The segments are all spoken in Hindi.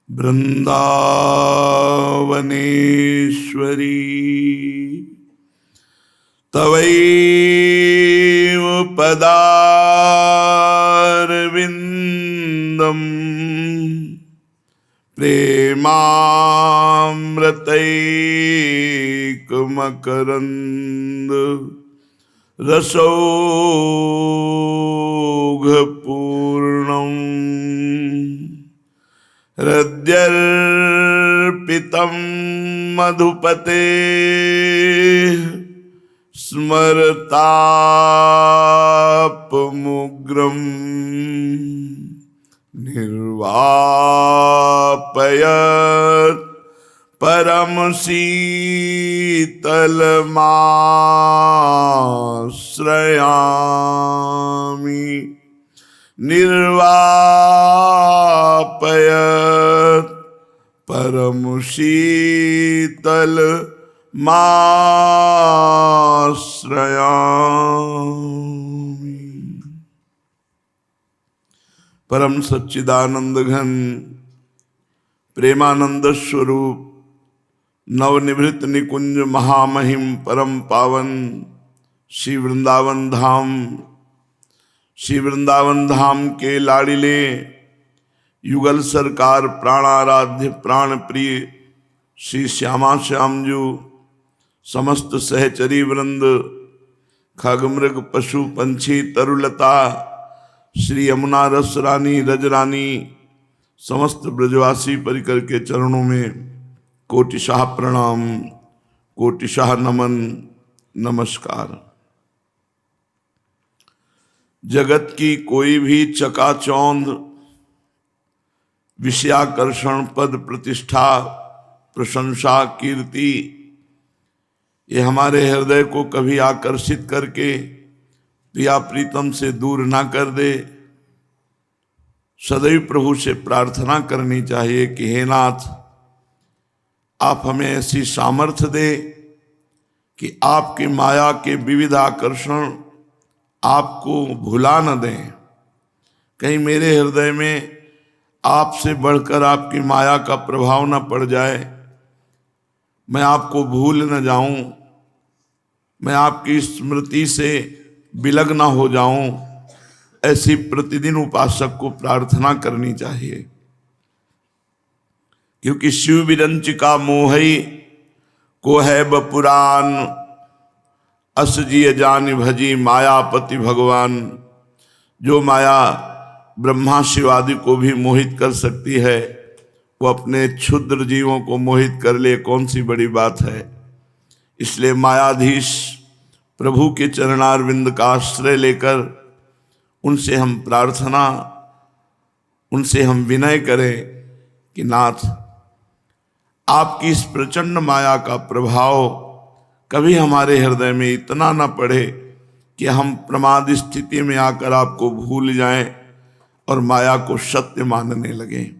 वृंदावनेश्वरी तवैव पदारविंदम प्रेमामृतैकमकरंद रसौघपूर्णम् हृद्यर्पितं मधुपते स्मरतापमुग्रं निर्वापयत् परमशीतलमाश्रयामि निर्वापयत् परमशीतलमाश्रयामि। परम सच्चिदानंद घन प्रेमानंद स्वरूप नवनिभृत निकुंज महामहिम परम पावन श्री वृंदावन धाम के लाड़िले युगल सरकार प्राणाराध्य प्राण प्रिय श्री श्यामा श्यामजू, समस्त सहचरी वृंद, खगमृग पशु पंछी तरुलता, श्री यमुना रस रानी रजरानी, समस्त ब्रजवासी परिकर के चरणों में कोटिशाह प्रणाम, कोटिशाह नमन, नमस्कार। जगत की कोई भी चकाचौंध विषयाकर्षण पद प्रतिष्ठा प्रशंसा कीर्ति ये हमारे हृदय को कभी आकर्षित करके प्रिया प्रीतम से दूर ना कर दे। सदैव प्रभु से प्रार्थना करनी चाहिए कि हे नाथ, आप हमें ऐसी सामर्थ्य दे कि आपकी माया के विविध आकर्षण आपको भुला न दें। कहीं मेरे हृदय में आपसे बढ़कर आपकी माया का प्रभाव न पड़ जाए, मैं आपको भूल न जाऊं, मैं आपकी स्मृति से विलग्न हो जाऊं। ऐसी प्रतिदिन उपासक को प्रार्थना करनी चाहिए, क्योंकि शिव विरंचिका मोहई को है बपुरान, असजिय जान भजी मायापति भगवान। जो माया ब्रह्मा शिव आदि को भी मोहित कर सकती है, वो अपने क्षुद्र जीवों को मोहित कर ले, कौन सी बड़ी बात है। इसलिए मायाधीश प्रभु के चरणारविंद का आश्रय लेकर उनसे हम प्रार्थना, उनसे हम विनय करें कि नाथ, आपकी इस प्रचंड माया का प्रभाव कभी हमारे हृदय में इतना न पड़े कि हम प्रमाद स्थिति में आकर आपको भूल जाएं और माया को सत्य मानने लगे।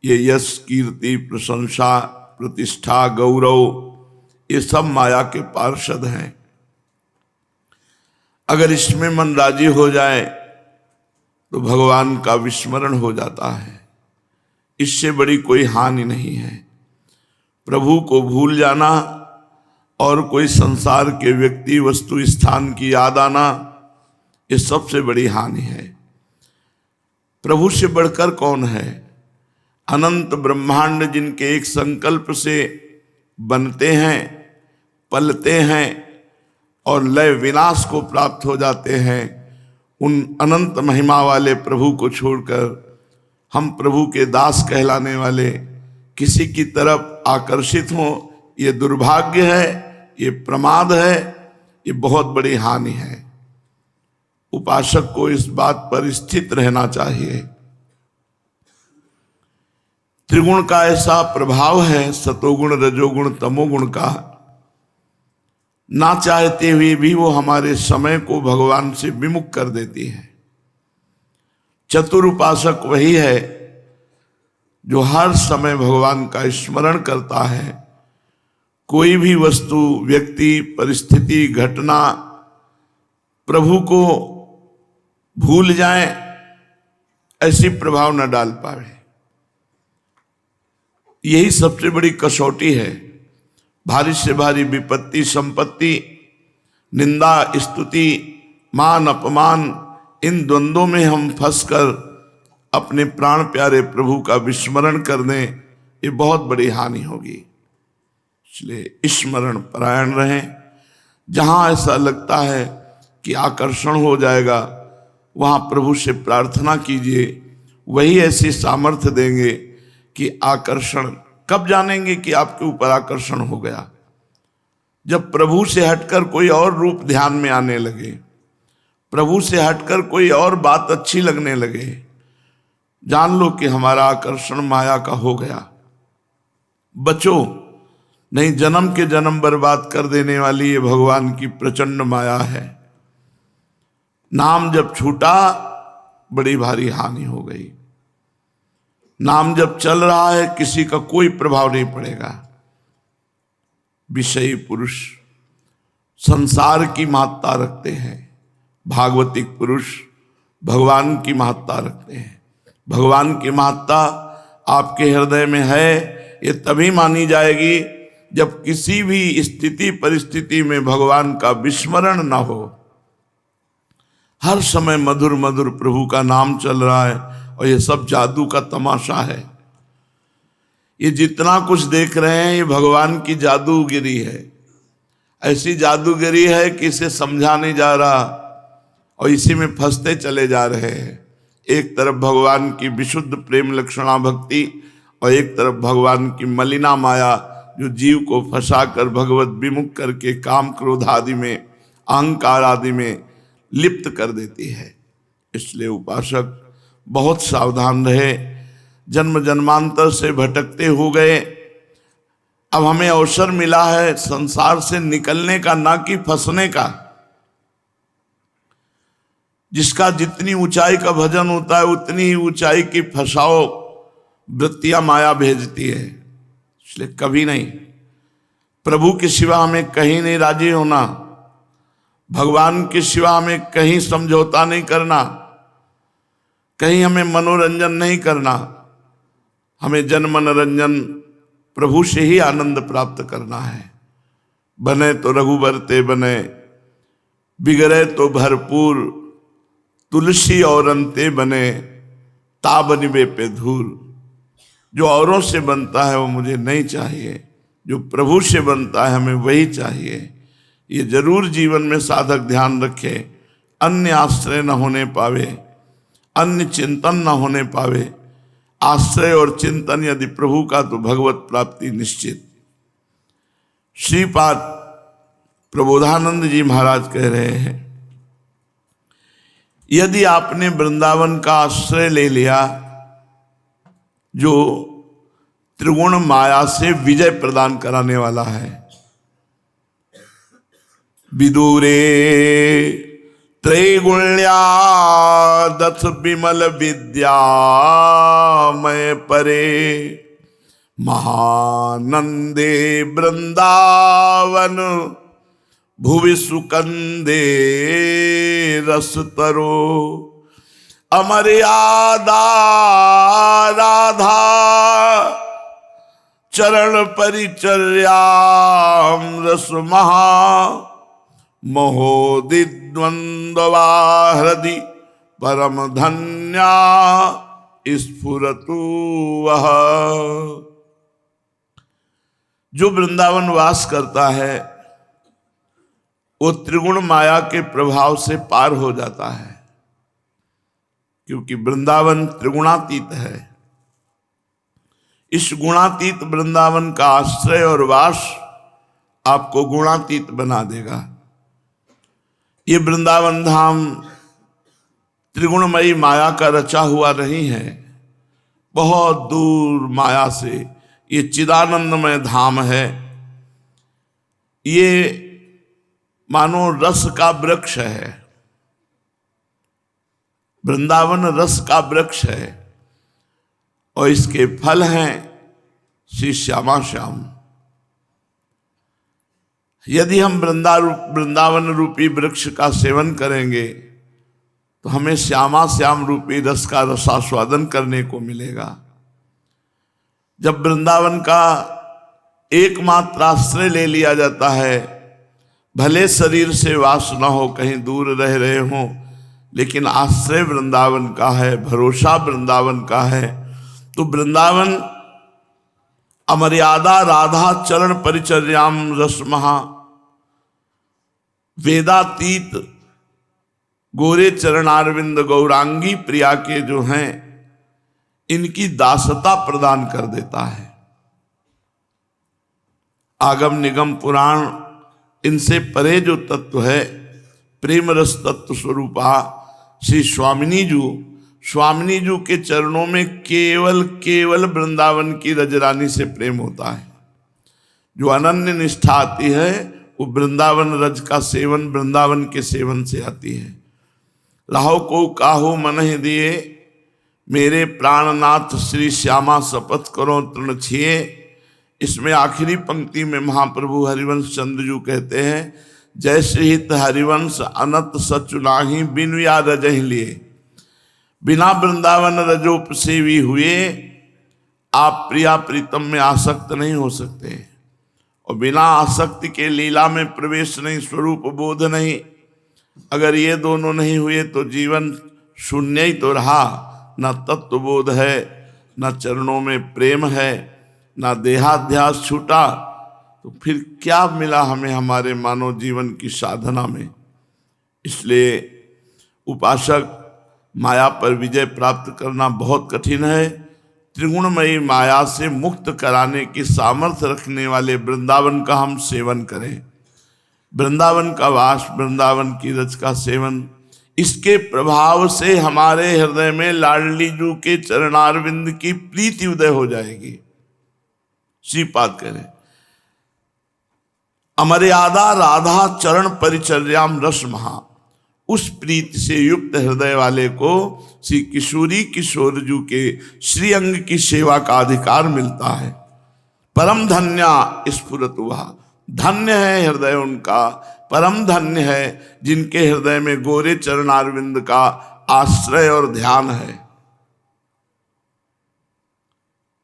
ये यश कीर्ति प्रशंसा प्रतिष्ठा गौरव ये सब माया के पार्षद हैं। अगर इसमें मन राजी हो जाए तो भगवान का विस्मरण हो जाता है। इससे बड़ी कोई हानि नहीं है। प्रभु को भूल जाना और कोई संसार के व्यक्ति वस्तु स्थान की याद आना, ये सबसे बड़ी हानि है। प्रभु से बढ़कर कौन है? अनंत ब्रह्मांड जिनके एक संकल्प से बनते हैं, पलते हैं और लय विनाश को प्राप्त हो जाते हैं, उन अनंत महिमा वाले प्रभु को छोड़कर हम प्रभु के दास कहलाने वाले किसी की तरफ आकर्षित हों, ये दुर्भाग्य है, ये प्रमाद है, ये बहुत बड़ी हानि है। उपासक को इस बात पर स्थित रहना चाहिए। त्रिगुण का ऐसा प्रभाव है, सतोगुण रजोगुण तमोगुण का, ना चाहते हुए भी वो हमारे समय को भगवान से विमुख कर देती है। चतुर उपासक वही है जो हर समय भगवान का स्मरण करता है। कोई भी वस्तु, व्यक्ति, परिस्थिति, घटना प्रभु को भूल जाए ऐसी प्रभाव न डाल पावे। यही सबसे बड़ी कसौटी है। भारी से भारी विपत्ति, संपत्ति, निंदा, स्तुति, मान, अपमान, इन द्वंद्वों में हम फंसकर अपने प्राण प्यारे प्रभु का विस्मरण कर दें, ये बहुत बड़ी हानि होगी। इसलिए स्मरण परायण रहें। जहां ऐसा लगता है कि आकर्षण हो जाएगा, वहां प्रभु से प्रार्थना कीजिए। वही ऐसी सामर्थ्य देंगे कि आकर्षण, कब जानेंगे कि आपके ऊपर आकर्षण हो गया? जब प्रभु से हटकर कोई और रूप ध्यान में आने लगे, प्रभु से हटकर कोई और बात अच्छी लगने लगे, जान लो कि हमारा आकर्षण माया का हो गया। बचो, नहीं जन्म के जन्म बर्बाद कर देने वाली ये भगवान की प्रचंड माया है। नाम जब छूटा, बड़ी भारी हानि हो गई। नाम जब चल रहा है, किसी का कोई प्रभाव नहीं पड़ेगा। विषयी पुरुष संसार की महत्ता रखते हैं, भागवतिक पुरुष भगवान की महत्ता रखते हैं। भगवान की महत्ता आपके हृदय में है, ये तभी मानी जाएगी जब किसी भी स्थिति परिस्थिति में भगवान का विस्मरण न हो। हर समय मधुर मधुर प्रभु का नाम चल रहा है, और ये सब जादू का तमाशा है। ये जितना कुछ देख रहे हैं, ये भगवान की जादूगिरी है। ऐसी जादूगिरी है कि इसे समझा नहीं जा रहा, और इसी में फंसते चले जा रहे हैं। एक तरफ भगवान की विशुद्ध प्रेम लक्षणा भक्ति, और एक तरफ भगवान की मलिना माया, जो जीव को फंसाकर भगवत विमुख करके काम क्रोध आदि में, अहंकार आदि में लिप्त कर देती है। इसलिए उपासक बहुत सावधान रहे। जन्म जन्मांतर से भटकते हो गए, अब हमें अवसर मिला है संसार से निकलने का, ना कि फंसने का। जिसका जितनी ऊंचाई का भजन होता है, उतनी ही ऊंचाई की फंसाओ वृत्तियां माया भेजती है। इसलिए कभी नहीं, प्रभु के सिवा हमें कहीं नहीं राजी होना, भगवान के सिवा हमें कहीं समझौता नहीं करना, कहीं हमें मनोरंजन नहीं करना। हमें जन मनोरंजन प्रभु से ही आनंद प्राप्त करना है। बने तो रघुबर ते बने, बिगड़े तो भरपूर, तुलसी और अंते बने, ताबनिबे पे धूल। जो औरों से बनता है वो मुझे नहीं चाहिए, जो प्रभु से बनता है हमें वही चाहिए। ये जरूर जीवन में साधक ध्यान रखे, अन्य आश्रय न होने पावे, अन्य चिंतन न होने पावे। आश्रय और चिंतन यदि प्रभु का, तो भगवत प्राप्ति निश्चित। श्रीपाद प्रबोधानंद जी महाराज कह रहे हैं, यदि आपने वृंदावन का आश्रय ले लिया, जो त्रिगुण माया से विजय प्रदान कराने वाला है। विदुरे त्रैगुण्या दथ विमल विद्या मय परे, महानंदे वृंदावन भुवि सुकंदे रस तरो, अमर्यादा राधा चरण परिचर्याम रस महा, महोदिद्वंद्वा हृदि परम धन्या स्फुरतु वह। जो वृंदावन वास करता है, वो त्रिगुण माया के प्रभाव से पार हो जाता है, क्योंकि वृंदावन त्रिगुणातीत है। इस गुणातीत वृंदावन का आश्रय और वास आपको गुणातीत बना देगा। ये वृंदावन धाम त्रिगुणमयी माया का रचा हुआ नहीं है, बहुत दूर माया से ये चिदानंदमय धाम है। ये मानो रस का वृक्ष है, वृंदावन रस का वृक्ष है, और इसके फल हैं श्री श्यामा श्याम। यदि हम वृंदावन रूपी वृक्ष का सेवन करेंगे, तो हमें श्यामा श्याम रूपी रस का रसास्वादन करने को मिलेगा। जब वृंदावन का एकमात्र आश्रय ले लिया जाता है, भले शरीर से वास न हो, कहीं दूर रह रहे हों, लेकिन आश्रय वृंदावन का है, भरोसा वृंदावन का है, तो वृंदावन अमर्यादा राधा चरण परिचर्याम रसमहा, वेदातीत गोरे चरणारविंद गौरांगी प्रिया के जो हैं, इनकी दासता प्रदान कर देता है। आगम निगम पुराण इनसे परे जो तत्व है, प्रेम रस तत्व स्वरूपा श्री स्वामिनी जू के चरणों में केवल वृंदावन की रजरानी से प्रेम होता है। जो अनन्य निष्ठा आती है वो वृंदावन रज का सेवन, वृंदावन के सेवन से आती है। राहो को काहो मन दिए, मेरे प्राणनाथ श्री श्यामा शपथ करो तृण छिए। इसमें आखिरी पंक्ति में महाप्रभु हरिवंश चंद्र जू कहते हैं, जय श्रीहित हरिवंश अनंत सचुनाही बिन या रजहि लिए। बिना वृंदावन रजोप सेवी हुए आप प्रिया प्रीतम में आसक्त नहीं हो सकते, और बिना आसक्ति के लीला में प्रवेश नहीं, स्वरूप बोध नहीं। अगर ये दोनों नहीं हुए तो जीवन शून्य ही तो रहा। न तत्वबोध है, न चरणों में प्रेम है, न देहाध्यास छूटा, तो फिर क्या मिला हमें हमारे मानव जीवन की साधना में। इसलिए उपासक माया पर विजय प्राप्त करना बहुत कठिन है। त्रिगुणमयी माया से मुक्त कराने की सामर्थ्य रखने वाले वृंदावन का हम सेवन करें, वृंदावन का वास, वृंदावन की रज का सेवन। इसके प्रभाव से हमारे हृदय में लाडली जू के चरणारविंद की प्रीति उदय हो जाएगी। श्रीपाद करें, अमर्यादा राधा चरण परिचर्याम रस महा। उस प्रीति से युक्त हृदय वाले को श्री किशोरी किशोर जू के श्री अंग की सेवा का अधिकार मिलता है। परम धन्या स्फुरत हुआ, धन्य है हृदय उनका, परम धन्य है जिनके हृदय में गोरे चरणारविंद का आश्रय और ध्यान है।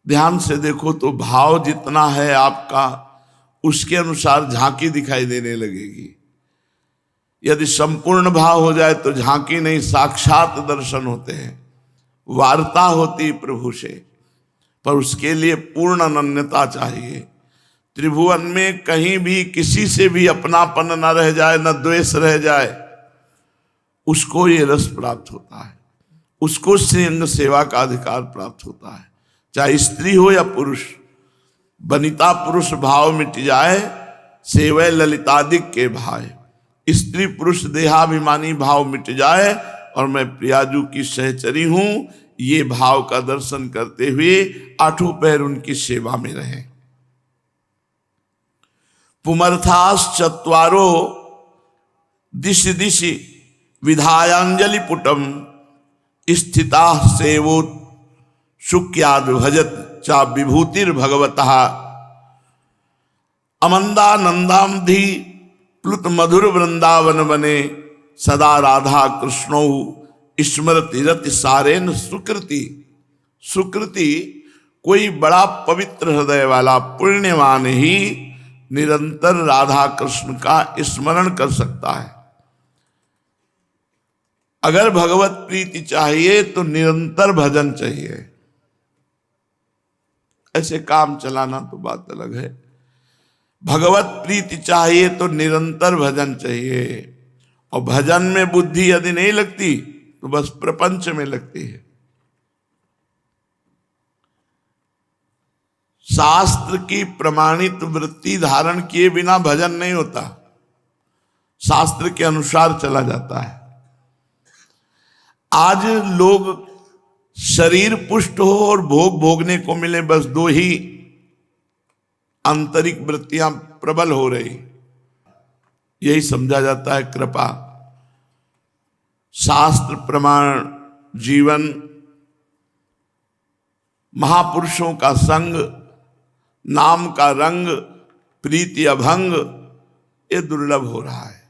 ध्यान से देखो तो भाव जितना है आपका, उसके अनुसार झांकी दिखाई देने लगेगी। यदि संपूर्ण भाव हो जाए तो झांकी नहीं, साक्षात दर्शन होते हैं, वार्ता होती प्रभु से। पर उसके लिए पूर्ण अनन्यता चाहिए। त्रिभुवन में कहीं भी किसी से भी अपनापन न रह जाए, न द्वेष रह जाए, उसको ये रस प्राप्त होता है, उसको श्रीअंग सेवा का अधिकार प्राप्त होता है। चाहे स्त्री हो या पुरुष, वनिता पुरुष भाव मिट जाए, सेवय ललितादिक के भाई। स्त्री पुरुष देहाभिमानी भाव मिट जाए और मैं प्रियाजू की सहचरी हूं, ये भाव का दर्शन करते हुए आठों पैर उनकी सेवा में रहे। पुमर्थास चत्वारो दिशि दिशि विधायांजलि पुटम स्थिता सेवो शुक्याद भजत चा विभूतिर भगवतः। अमंदानंदामधि प्लुत मधुर वृंदावन बने, सदा राधा कृष्णो स्मृति रति सारेन सुकृति। सुकृति कोई बड़ा पवित्र हृदय वाला पुण्यवान ही निरंतर राधा कृष्ण का स्मरण कर सकता है। अगर भगवत प्रीति चाहिए तो निरंतर भजन चाहिए। ऐसे काम चलाना तो बात अलग है। भगवत प्रीति चाहिए तो निरंतर भजन चाहिए, और भजन में बुद्धि यदि नहीं लगती तो बस प्रपंच में लगती है। शास्त्र की प्रमाणित वृत्ति धारण किए बिना भजन नहीं होता, शास्त्र के अनुसार चला जाता है। आज लोग शरीर पुष्ट हो और भोग भोगने को मिले, बस दो ही आंतरिक वृत्तियां प्रबल हो रही, यही समझा जाता है कृपा। शास्त्र प्रमाण जीवन, महापुरुषों का संग, नाम का रंग, प्रीति अभंग, ये दुर्लभ हो रहा है।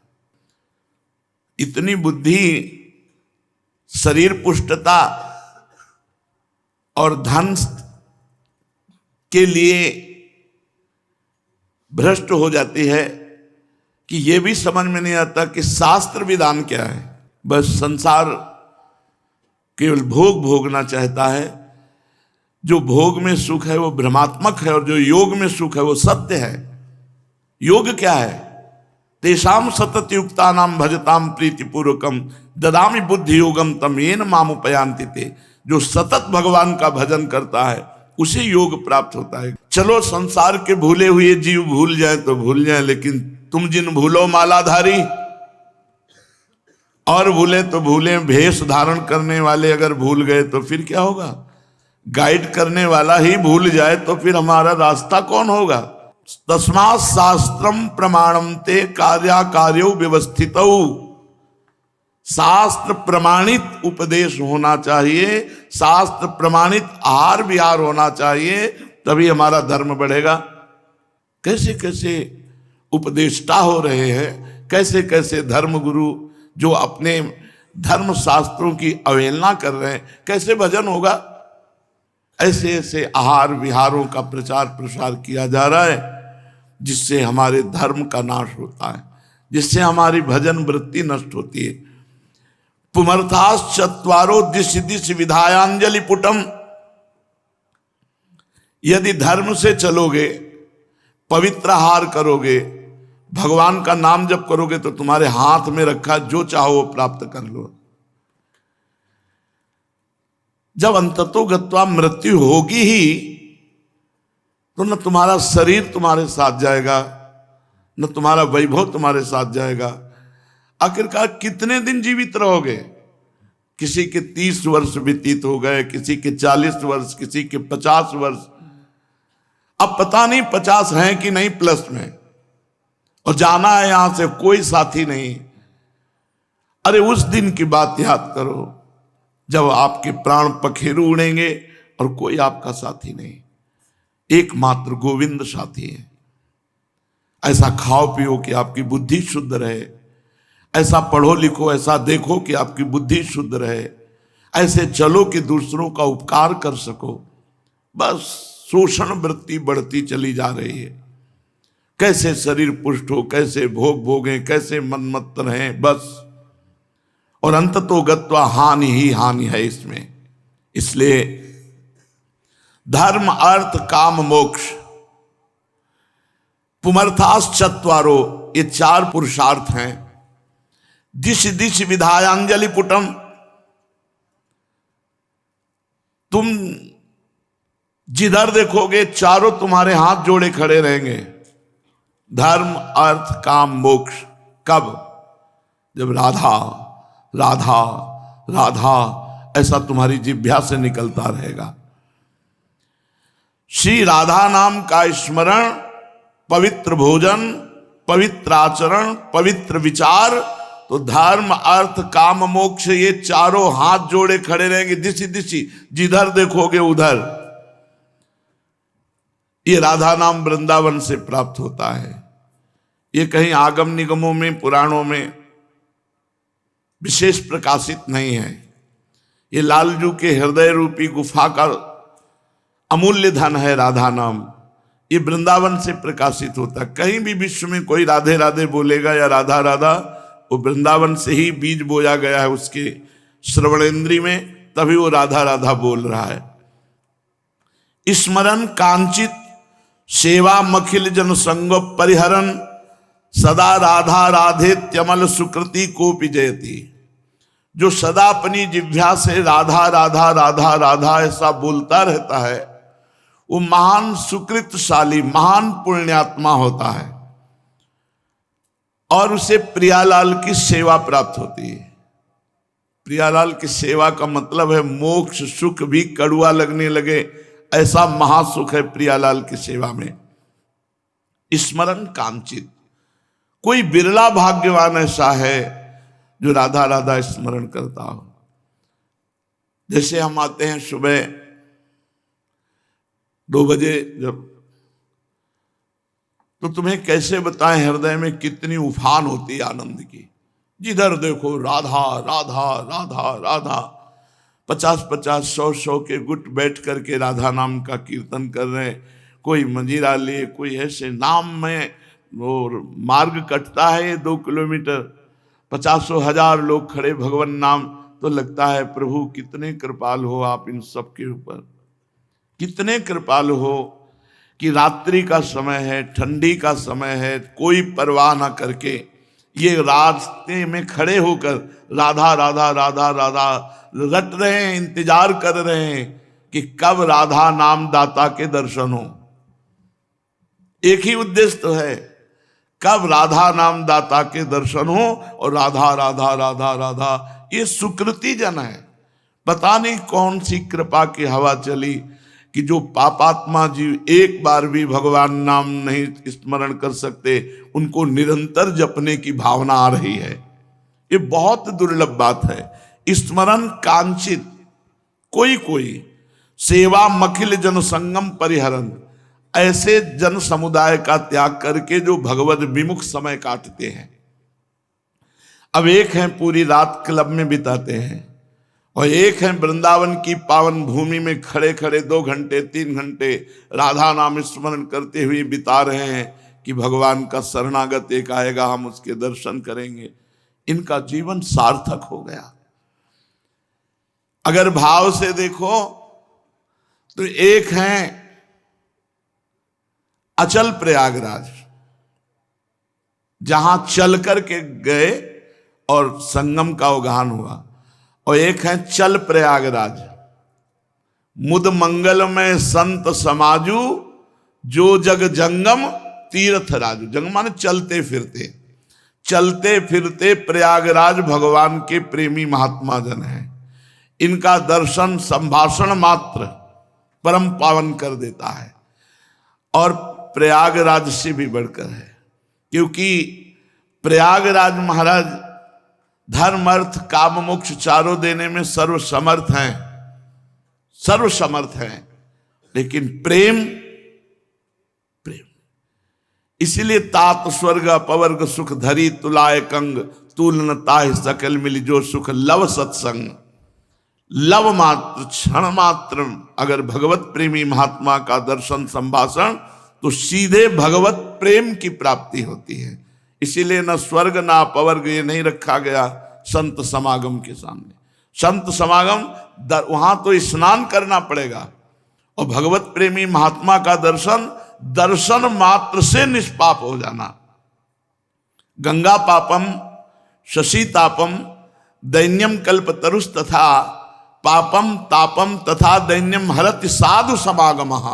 इतनी बुद्धि, शरीर पुष्टता और धन के लिए भ्रष्ट हो जाती है कि यह भी समझ में नहीं आता कि शास्त्र विधान क्या है। बस संसार केवल भोग भोगना चाहता है। जो भोग में सुख है वो भ्रमात्मक है और जो योग में सुख है वो सत्य है। योग क्या है? तेषाम सतत युक्ता नाम भजताम प्रीतिपूर्वकम ददामि बुद्धि योगम तम येन मामुपयांति ते। जो सतत भगवान का भजन करता है उसे योग प्राप्त होता है। चलो संसार के भूले हुए जीव भूल जाए तो भूल जाए, लेकिन तुम जिन भूलो मालाधारी, और भूले तो भूले, भेष धारण करने वाले अगर भूल गए तो फिर क्या होगा? गाइड करने वाला ही भूल जाए तो फिर हमारा रास्ता कौन होगा? तस्मात् शास्त्रम प्रमाणम ते कार्याकार्यो व्यवस्थितौ। शास्त्र प्रमाणित उपदेश होना चाहिए, शास्त्र प्रमाणित आहार विहार होना चाहिए, तभी हमारा धर्म बढ़ेगा। कैसे कैसे उपदेष्टा हो रहे हैं, कैसे कैसे धर्म गुरु जो अपने धर्म शास्त्रों की अवहेलना कर रहे हैं, कैसे भजन होगा? ऐसे ऐसे आहार विहारों का प्रचार प्रसार किया जा रहा है जिससे हमारे धर्म का नाश होता है, जिससे हमारी भजन वृत्ति नष्ट होती है। पुमर्थास चत्वारो दिश दिश विधायांजलि पुटम। यदि धर्म से चलोगे, पवित्र आहार करोगे, भगवान का नाम जप करोगे तो तुम्हारे हाथ में रखा जो चाहो वो प्राप्त कर लो। जब अंततो गत्वा मृत्यु होगी ही तो न तुम्हारा शरीर तुम्हारे साथ जाएगा, न तुम्हारा वैभव तुम्हारे साथ जाएगा। आखिरकार कितने दिन जीवित रहोगे? किसी के 30 वर्ष व्यतीत हो गए, किसी के 40 वर्ष, किसी के 50 वर्ष। अब पता नहीं 50 हैं कि नहीं प्लस में, और जाना है यहां से, कोई साथी नहीं। अरे उस दिन की बात याद करो जब आपके प्राण पखेरु उड़ेंगे और कोई आपका साथी नहीं, एकमात्र गोविंद साथी है। ऐसा खाओ पियो कि आपकी बुद्धि शुद्ध रहे, ऐसा पढ़ो लिखो, ऐसा देखो कि आपकी बुद्धि शुद्ध रहे, ऐसे चलो कि दूसरों का उपकार कर सको। बस शोषण वृत्ति बढ़ती चली जा रही है। कैसे शरीर पुष्ट हो, कैसे भोग भोगें, कैसे मनमत्त रहें, बस। और अंततो गत्वा हानि ही हानि है इसमें। इसलिए धर्म अर्थ काम मोक्ष पुमर्थास चत्वारो, ये 4 पुरुषार्थ हैं। दिश दिश विधायांजलि पुटम। तुम जिधर देखोगे चारों तुम्हारे हाथ जोड़े खड़े रहेंगे। धर्म अर्थ काम मोक्ष। कब? जब राधा राधा राधा ऐसा तुम्हारी जिह्वा से निकलता रहेगा। श्री राधा नाम का स्मरण, पवित्र भोजन, पवित्र आचरण, पवित्र विचार, तो धर्म अर्थ काम मोक्ष ये चारों हाथ जोड़े खड़े रहेंगे। दिशी दिशी, जिधर देखोगे उधर। ये राधा नाम वृंदावन से प्राप्त होता है। ये कहीं आगम निगमों में, पुराणों में विशेष प्रकाशित नहीं है। ये लालजू के हृदय रूपी गुफा का अमूल्य धन है राधा नाम। ये वृंदावन से प्रकाशित होता है। कहीं भी विश्व में कोई राधे राधे बोलेगा या राधा राधा, वो वृंदावन से ही बीज बोया गया है उसके श्रवणेन्द्री में, तभी वो राधा राधा बोल रहा है। स्मरण कांचित सेवा मखिल जन संग परिहरन, सदा राधा राधे त्यमल सुकृति को जयति। जो सदा अपनी जिह्वा से राधा राधा राधा राधा ऐसा बोलता रहता है, वो महान सुकृतशाली, महान पुण्यात्मा होता है और उसे प्रियालाल की सेवा प्राप्त होती है। प्रियालाल की सेवा का मतलब है मोक्ष। सुख भी कड़ुआ लगने लगे, ऐसा महासुख है प्रियालाल की सेवा में। स्मरण कांचित, कोई बिरला भाग्यवान ऐसा है जो राधा राधा स्मरण करता हो। जैसे हम आते हैं सुबह 2 बजे जब, तो तुम्हें कैसे बताएं हृदय में कितनी उफान होती है आनंद की। जिधर देखो राधा राधा राधा राधा। 50-50, 100-100 के गुट बैठ करके राधा नाम का कीर्तन कर रहे हैं। कोई मंजीरा ले, कोई ऐसे नाम में और मार्ग कटता है 2 किलोमीटर, 50,000 लोग खड़े भगवान नाम, तो लगता है प्रभु कितने कृपाल हो आप इन सब के ऊपर, कितने कृपाल हो कि रात्रि का समय है, ठंडी का समय है, कोई परवाह ना करके ये रास्ते में खड़े होकर राधा राधा राधा राधा रट रहे हैं, इंतजार कर रहे हैं कि कब राधा नाम दाता के दर्शन हो। एक ही उद्देश्य तो है, कब राधा नाम दाता के दर्शन हो। और राधा राधा राधा राधा ये सुकृति जन है, पता नहीं कौन सी कृपा की हवा चली कि जो पापात्मा जीव एक बार भी भगवान नाम नहीं स्मरण कर सकते, उनको निरंतर जपने की भावना आ रही है। ये बहुत दुर्लभ बात है। स्मरण कांचित कोई कोई सेवा मखिल जन संगम परिहरन, ऐसे जन समुदाय का त्याग करके जो भगवत विमुख समय काटते हैं। अब एक हैं पूरी रात क्लब में बिताते हैं, और एक है वृंदावन की पावन भूमि में खड़े खड़े 2 घंटे 3 घंटे राधा नाम स्मरण करते हुए बिता रहे हैं कि भगवान का शरणागत एक आएगा, हम उसके दर्शन करेंगे। इनका जीवन सार्थक हो गया। अगर भाव से देखो तो एक है अचल प्रयागराज, जहां चल करके गए और संगम का उद्घाटन हुआ, और एक है चल प्रयागराज, मुद मंगल में संत समाजू, जो जग जंगम तीर्थ राजू। जंगम माने चलते फिरते, चलते फिरते प्रयागराज भगवान के प्रेमी महात्मा जन हैं। इनका दर्शन संभाषण मात्र परम पावन कर देता है, और प्रयागराज से भी बढ़कर है, क्योंकि प्रयागराज महाराज धर्म अर्थ काम मोक्ष चारों देने में सर्वसमर्थ हैं, सर्वसमर्थ हैं। लेकिन प्रेम, प्रेम इसीलिए तात स्वर्ग अपवर्ग सुख धरी तुलाय कंग, तुलन ताहि सकल मिली जो सुख लव सत्संग। लव मात्र क्षण मात्र अगर भगवत प्रेमी महात्मा का दर्शन संभाषण, तो सीधे भगवत प्रेम की प्राप्ति होती है। इसीलिए न स्वर्ग न अपवर्ग ये नहीं रखा गया संत समागम के सामने। संत समागम वहां तो स्नान करना पड़ेगा, और भगवत प्रेमी महात्मा का दर्शन, दर्शन मात्र से निष्पाप हो जाना। गंगा पापम शशि तापम दैन्यम कल्प तरुष तथा पापम तापम तथा दैन्यम हरति साधु समागमः।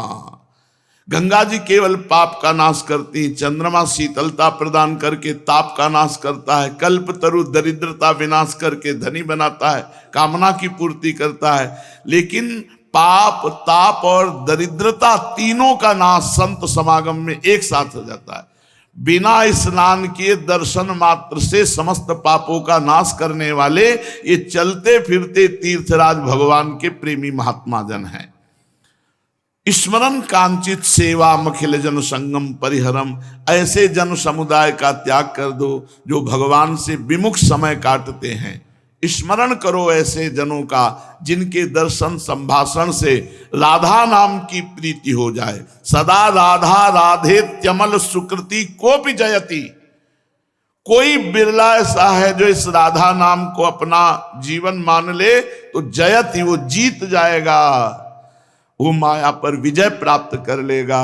गंगा जी केवल पाप का नाश करती, चंद्रमा शीतलता प्रदान करके ताप का नाश करता है, कल्प तरु दरिद्रता विनाश करके धनी बनाता है, कामना की पूर्ति करता है। लेकिन पाप ताप और दरिद्रता तीनों का नाश संत समागम में एक साथ हो जाता है। बिना स्नान किए दर्शन मात्र से समस्त पापों का नाश करने वाले ये चलते फिरते तीर्थराज भगवान के प्रेमी महात्मा जन हैं। स्मरण कांचित सेवा मखिल जन संगम परिहरम, ऐसे जन समुदाय का त्याग कर दो जो भगवान से विमुख समय काटते हैं। स्मरण करो ऐसे जनों का जिनके दर्शन संभाषण से राधा नाम की प्रीति हो जाए। सदा राधा राधे त्यमल सुकृति को भी जयती। कोई बिरला ऐसा है जो इस राधा नाम को अपना जीवन मान ले तो जयती, वो जीत जाएगा, वो माया पर विजय प्राप्त कर लेगा,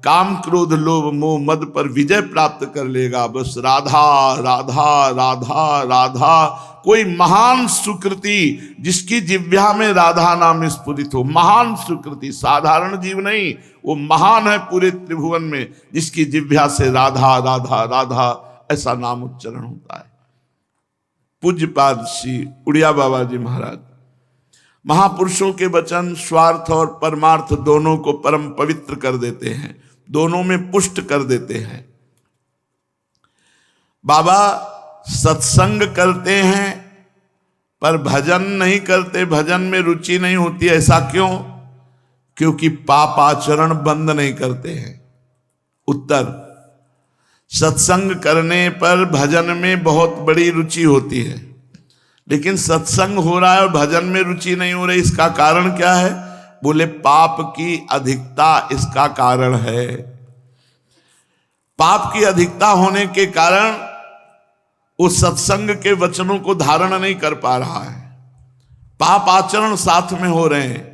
काम क्रोध लोभ मोह मद पर विजय प्राप्त कर लेगा। बस राधा राधा राधा राधा। कोई महान सुकृति जिसकी जिह्वा में राधा नाम स्फुरित हो, महान सुकृति, साधारण जीव नहीं, वो महान है पूरे त्रिभुवन में जिसकी जिह्वा से राधा राधा राधा ऐसा नाम उच्चारण होता है। पूज्यपाद श्री उड़िया बाबा जी महाराज महापुरुषों के वचन स्वार्थ और परमार्थ दोनों को परम पवित्र कर देते हैं, दोनों में पुष्ट कर देते हैं। बाबा सत्संग करते हैं पर भजन नहीं करते, भजन में रुचि नहीं होती। ऐसा क्यों? क्योंकि पाप आचरण बंद नहीं करते हैं। उत्तर, सत्संग करने पर भजन में बहुत बड़ी रुचि होती है, लेकिन सत्संग हो रहा है और भजन में रुचि नहीं हो रही। इसका कारण क्या है? बोले पाप की अधिकता इसका कारण है। पाप की अधिकता होने के कारण वो सत्संग के वचनों को धारण नहीं कर पा रहा है। पाप आचरण साथ में हो रहे हैं।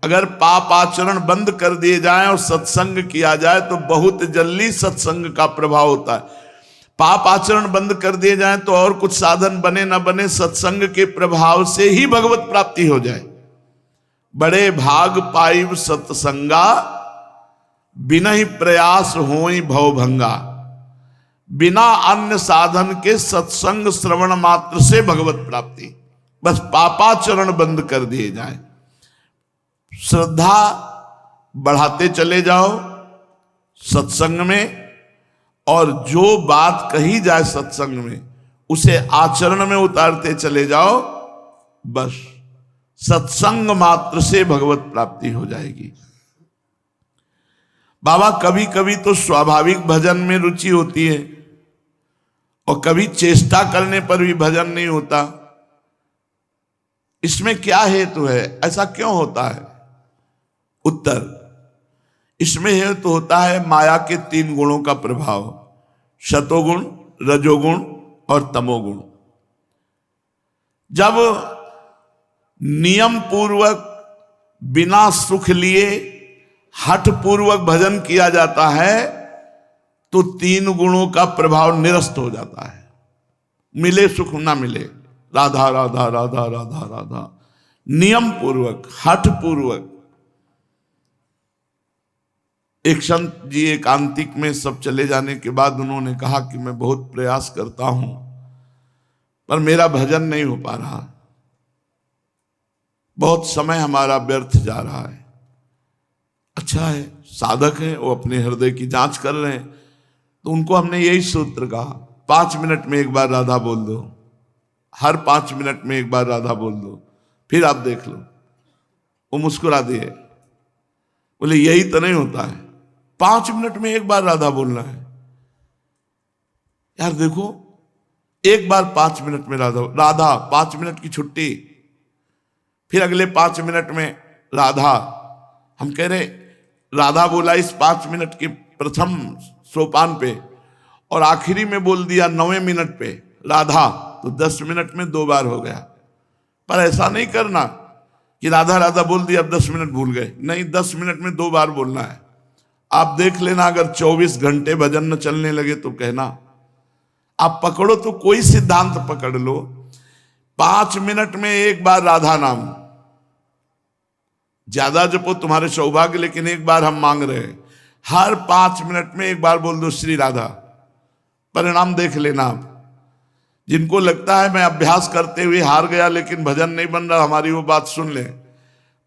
अगर पाप आचरण बंद कर दिए जाएं और सत्संग किया जाए तो बहुत जल्दी सत्संग का प्रभाव होता है। पाप आचरण बंद कर दिए जाएं तो और कुछ साधन बने न बने, सत्संग के प्रभाव से ही भगवत प्राप्ति हो जाए। बड़े भाग पाइब सत्संगा, बिना ही प्रयास होई भवभंगा। बिना अन्य साधन के सत्संग श्रवण मात्र से भगवत प्राप्ति। बस पापाचरण बंद कर दिए जाए, श्रद्धा बढ़ाते चले जाओ सत्संग में, और जो बात कही जाए सत्संग में उसे आचरण में उतारते चले जाओ। बस सत्संग मात्र से भगवत प्राप्ति हो जाएगी। बाबा कभी कभी तो स्वाभाविक भजन में रुचि होती है और कभी चेष्टा करने पर भी भजन नहीं होता। इसमें क्या हेतु है, ऐसा क्यों होता है? उत्तर, इसमें हेतु होता है माया के 3 गुणों का प्रभाव, सतोगुण, रजोगुण और तमोगुण। जब नियम पूर्वक बिना सुख लिए हठ पूर्वक भजन किया जाता है तो 3 गुणों का प्रभाव निरस्त हो जाता है। मिले सुख ना मिले, राधा राधा राधा राधा राधा, नियम पूर्वक हठ पूर्वक। एक संत जी एकांतिक में सब चले जाने के बाद उन्होंने कहा कि मैं बहुत प्रयास करता हूं पर मेरा भजन नहीं हो पा रहा, बहुत समय हमारा व्यर्थ जा रहा है। अच्छा है, साधक है, वो अपने हृदय की जांच कर रहे हैं, तो उनको हमने यही सूत्र कहा, 5 मिनट में एक बार राधा बोल दो, हर 5 मिनट में एक बार राधा बोल दो, फिर आप देख लो। वो मुस्कुरा दिए, बोले यही तो नहीं होता है, 5 मिनट में एक बार राधा बोलना है। यार देखो, एक बार 5 मिनट में राधा, राधा 5 मिनट की छुट्टी, फिर अगले 5 मिनट में राधा। हम कह रहे राधा बोला इस 5 मिनट के प्रथम सोपान पे और आखिरी में बोल दिया 9वें मिनट पे राधा, तो 10 मिनट में 2 बार हो गया। पर ऐसा नहीं करना कि राधा राधा बोल दिया अब 10 मिनट भूल गए, नहीं, 10 मिनट में 2 बार बोलना है। आप देख लेना, अगर 24 घंटे भजन न चलने लगे तो कहना। आप पकड़ो तो कोई सिद्धांत पकड़ लो, 5 मिनट में एक बार राधा नाम, ज्यादा जपो तुम्हारे सौभाग्य, लेकिन एक बार हम मांग रहे हैं, हर 5 मिनट में एक बार बोल दो श्री राधा। परिणाम देख लेना आप। जिनको लगता है मैं अभ्यास करते हुए हार गया लेकिन भजन नहीं बन रहा, हमारी वो बात सुन ले।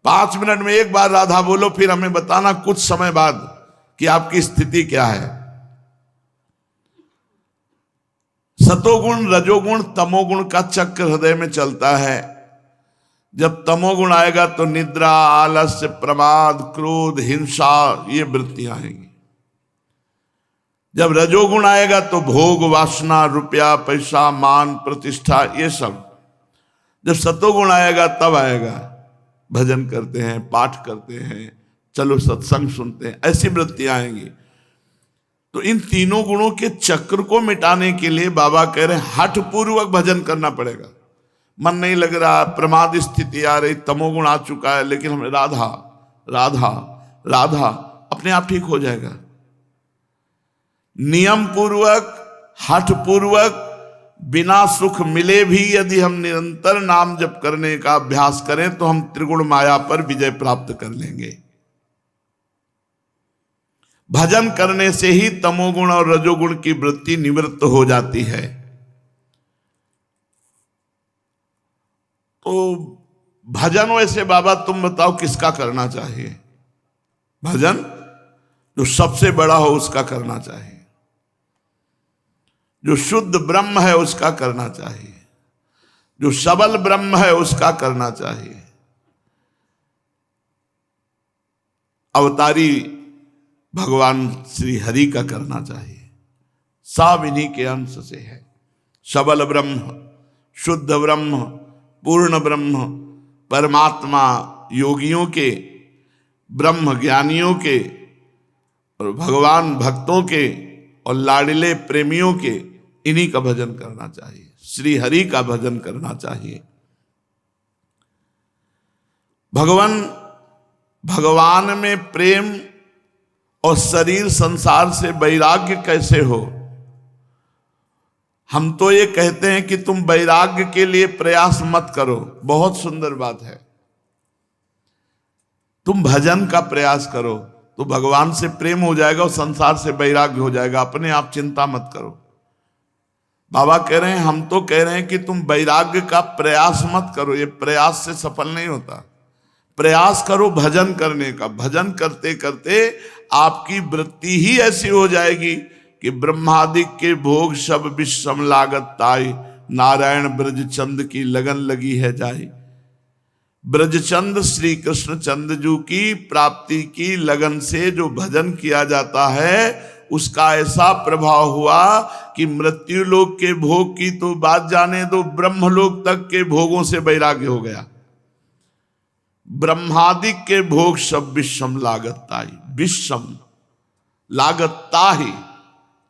5 मिनट में एक बार राधा बोलो, फिर हमें बताना कुछ समय बाद कि आपकी स्थिति क्या है। सतोगुण, रजोगुण, तमोगुण का चक्र हृदय में चलता है। जब तमोगुण आएगा तो निद्रा, आलस्य, प्रमाद, क्रोध, हिंसा, ये वृत्तियां आएंगी। जब रजोगुण आएगा तो भोग, वासना, रुपया, पैसा, मान, प्रतिष्ठा, ये सब। जब सतोगुण आएगा तब आएगा भजन करते हैं, पाठ करते हैं, चलो सत्संग सुनते हैं, ऐसी वृत्तियां आएंगी। तो इन तीनों गुणों के चक्र को मिटाने के लिए बाबा कह रहे हैं हठ पूर्वक भजन करना पड़ेगा। मन नहीं लग रहा, प्रमाद स्थिति आ रही, तमोगुण आ चुका है, लेकिन हमें राधा राधा राधा, अपने आप ठीक हो जाएगा। नियम पूर्वक, हठ पूर्वक, बिना सुख मिले भी यदि हम निरंतर नाम जप करने का अभ्यास करें तो हम त्रिगुण माया पर विजय प्राप्त कर लेंगे। भजन करने से ही तमोगुण और रजोगुण की वृत्ति निवृत्त हो जाती है। तो भजन वैसे बाबा तुम बताओ किसका करना चाहिए? भजन जो सबसे बड़ा हो उसका करना चाहिए, जो शुद्ध ब्रह्म है उसका करना चाहिए, जो सबल ब्रह्म है उसका करना चाहिए। अवतारी भगवान श्री हरि का करना चाहिए, सब इन्हीं के अंश से है। सबल ब्रह्म, शुद्ध ब्रह्म, पूर्ण ब्रह्म, परमात्मा योगियों के ब्रह्म ज्ञानियों के और भगवान भक्तों के और लाडले प्रेमियों के, इन्हीं का भजन करना चाहिए, श्री हरि का भजन करना चाहिए। भगवान में प्रेम और शरीर संसार से वैराग्य कैसे हो? हम तो ये कहते हैं कि तुम वैराग्य के लिए प्रयास मत करो, बहुत सुंदर बात है। तुम भजन का प्रयास करो तो भगवान से प्रेम हो जाएगा और संसार से वैराग्य हो जाएगा, अपने आप चिंता मत करो। बाबा कह रहे हैं, हम तो कह रहे हैं कि तुम वैराग्य का प्रयास मत करो, ये प्रयास से सफल नहीं होता। प्रयास करो भजन करने का। भजन करते करते आपकी वृत्ति ही ऐसी हो जाएगी कि ब्रह्मादि के भोग सब विषम लागत ताई, नारायण ब्रजचंद की लगन लगी है जाई। ब्रजचंद श्री कृष्ण चंद्र की प्राप्ति की लगन से जो भजन किया जाता है, उसका ऐसा प्रभाव हुआ कि मृत्यु लोक के भोग की तो बात जाने दो, ब्रह्मलोक तक के भोगों से वैराग्य हो गया। ब्रह्मादि के भोग सब विषम लागत ताई, विषम लागत ताही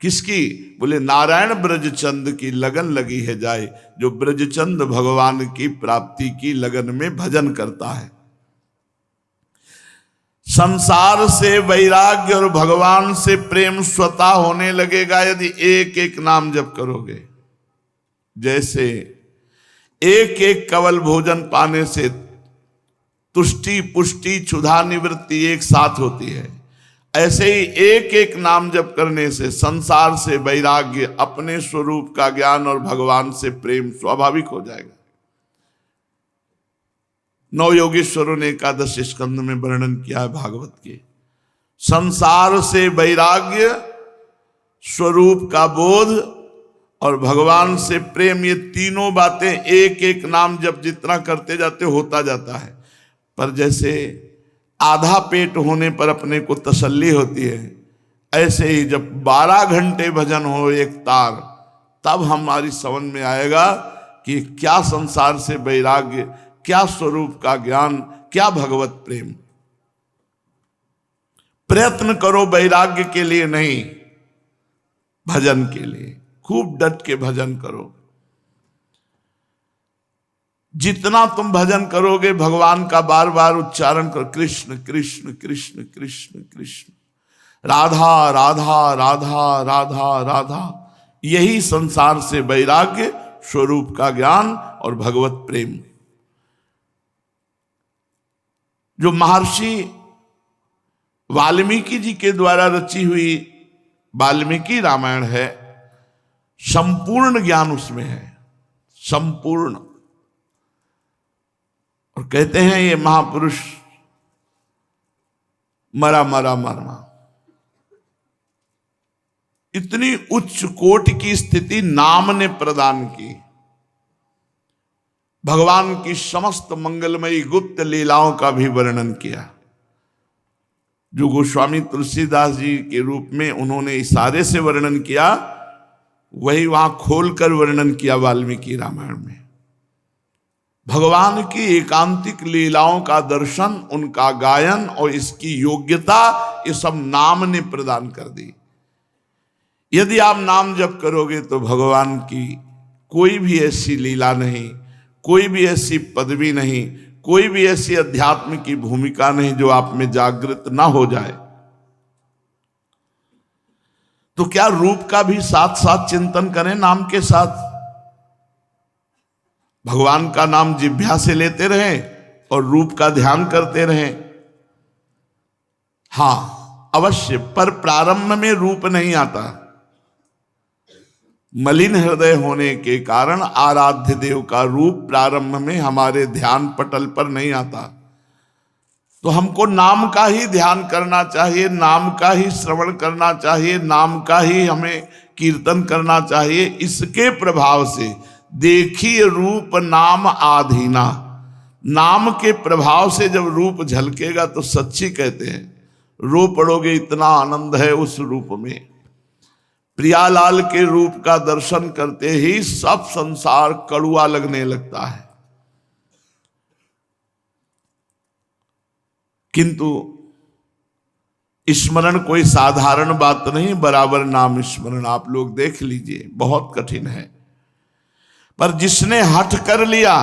किसकी? बोले नारायण ब्रजचंद की लगन लगी है जाए, जो ब्रजचंद भगवान की प्राप्ति की लगन में भजन करता है। संसार से वैराग्य और भगवान से प्रेम स्वतः होने लगेगा यदि एक एक नाम जप करोगे। जैसे एक एक कवल भोजन पाने से तुष्टि पुष्टि क्षुधा निवृत्ति एक साथ होती है, ऐसे ही एक एक नाम जप करने से संसार से वैराग्य, अपने स्वरूप का ज्ञान और भगवान से प्रेम स्वाभाविक हो जाएगा। नौ योगेश्वरों ने एकादश स्कंद में वर्णन किया है भागवत के। संसार से वैराग्य, स्वरूप का बोध और भगवान से प्रेम, ये तीनों बातें एक एक नाम जब जितना करते जाते होता जाता है। पर जैसे आधा पेट होने पर अपने को तसल्ली होती है, ऐसे ही जब 12 घंटे भजन हो एक तार, तब हमारी समझ में आएगा कि क्या संसार से वैराग्य, क्या स्वरूप का ज्ञान, क्या भगवत प्रेम। प्रयत्न करो वैराग्य के लिए नहीं, भजन के लिए खूब डट के भजन करो। जितना तुम भजन करोगे भगवान का बार बार उच्चारण करो, कृष्ण कृष्ण कृष्ण कृष्ण कृष्ण, राधा राधा राधा राधा राधा, यही संसार से वैराग्य, स्वरूप का ज्ञान और भगवत प्रेम। जो महर्षि वाल्मीकि जी के द्वारा रची हुई वाल्मीकि रामायण है, संपूर्ण ज्ञान उसमें है, संपूर्ण। और कहते हैं ये महापुरुष मरा मरा मरना, इतनी उच्च कोटि की स्थिति नाम ने प्रदान की। भगवान की समस्त मंगलमयी गुप्त लीलाओं का भी वर्णन किया, जो गोस्वामी तुलसीदास जी के रूप में उन्होंने इशारे से वर्णन किया, वही वहां खोलकर वर्णन किया वाल्मीकि रामायण में। भगवान की एकांतिक लीलाओं का दर्शन, उनका गायन और इसकी योग्यता, ये सब नाम ने प्रदान कर दी। यदि आप नाम जप करोगे तो भगवान की कोई भी ऐसी लीला नहीं, कोई भी ऐसी पदवी नहीं, कोई भी ऐसी अध्यात्म की भूमिका नहीं जो आप में जागृत ना हो जाए। तो क्या रूप का भी साथ साथ चिंतन करें नाम के साथ? भगवान का नाम जिह्वा से लेते रहें और रूप का ध्यान करते रहें। हां अवश्य, पर प्रारंभ में रूप नहीं आता। मलिन हृदय होने के कारण आराध्य देव का रूप प्रारंभ में हमारे ध्यान पटल पर नहीं आता। तो हमको नाम का ही ध्यान करना चाहिए, नाम का ही श्रवण करना चाहिए, नाम का ही हमें कीर्तन करना चाहिए। इसके प्रभाव से देखिए रूप नाम आधीना, नाम के प्रभाव से जब रूप झलकेगा तो सच्ची कहते हैं रो पड़ोगे, इतना आनंद है उस रूप में। प्रियालाल के रूप का दर्शन करते ही सब संसार कड़ुआ लगने लगता है। किंतु स्मरण कोई साधारण बात नहीं, बराबर नाम स्मरण आप लोग देख लीजिए, बहुत कठिन है। पर जिसने हठ कर लिया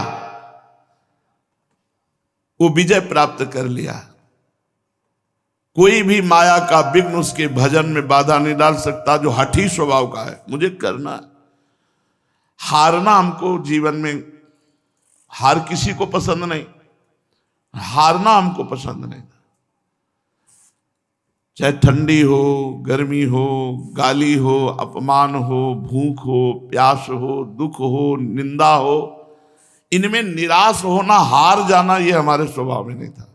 वो विजय प्राप्त कर लिया। कोई भी माया का विघ्न उसके भजन में बाधा नहीं डाल सकता, जो हठी स्वभाव का है। मुझे करना है, हारना हमको जीवन में, हार किसी को पसंद नहीं, हारना हमको पसंद नहीं। चाहे ठंडी हो, गर्मी हो, गाली हो, अपमान हो, भूख हो, प्यास हो, दुख हो, निंदा हो, इनमें निराश होना, हार जाना, ये हमारे स्वभाव में नहीं था।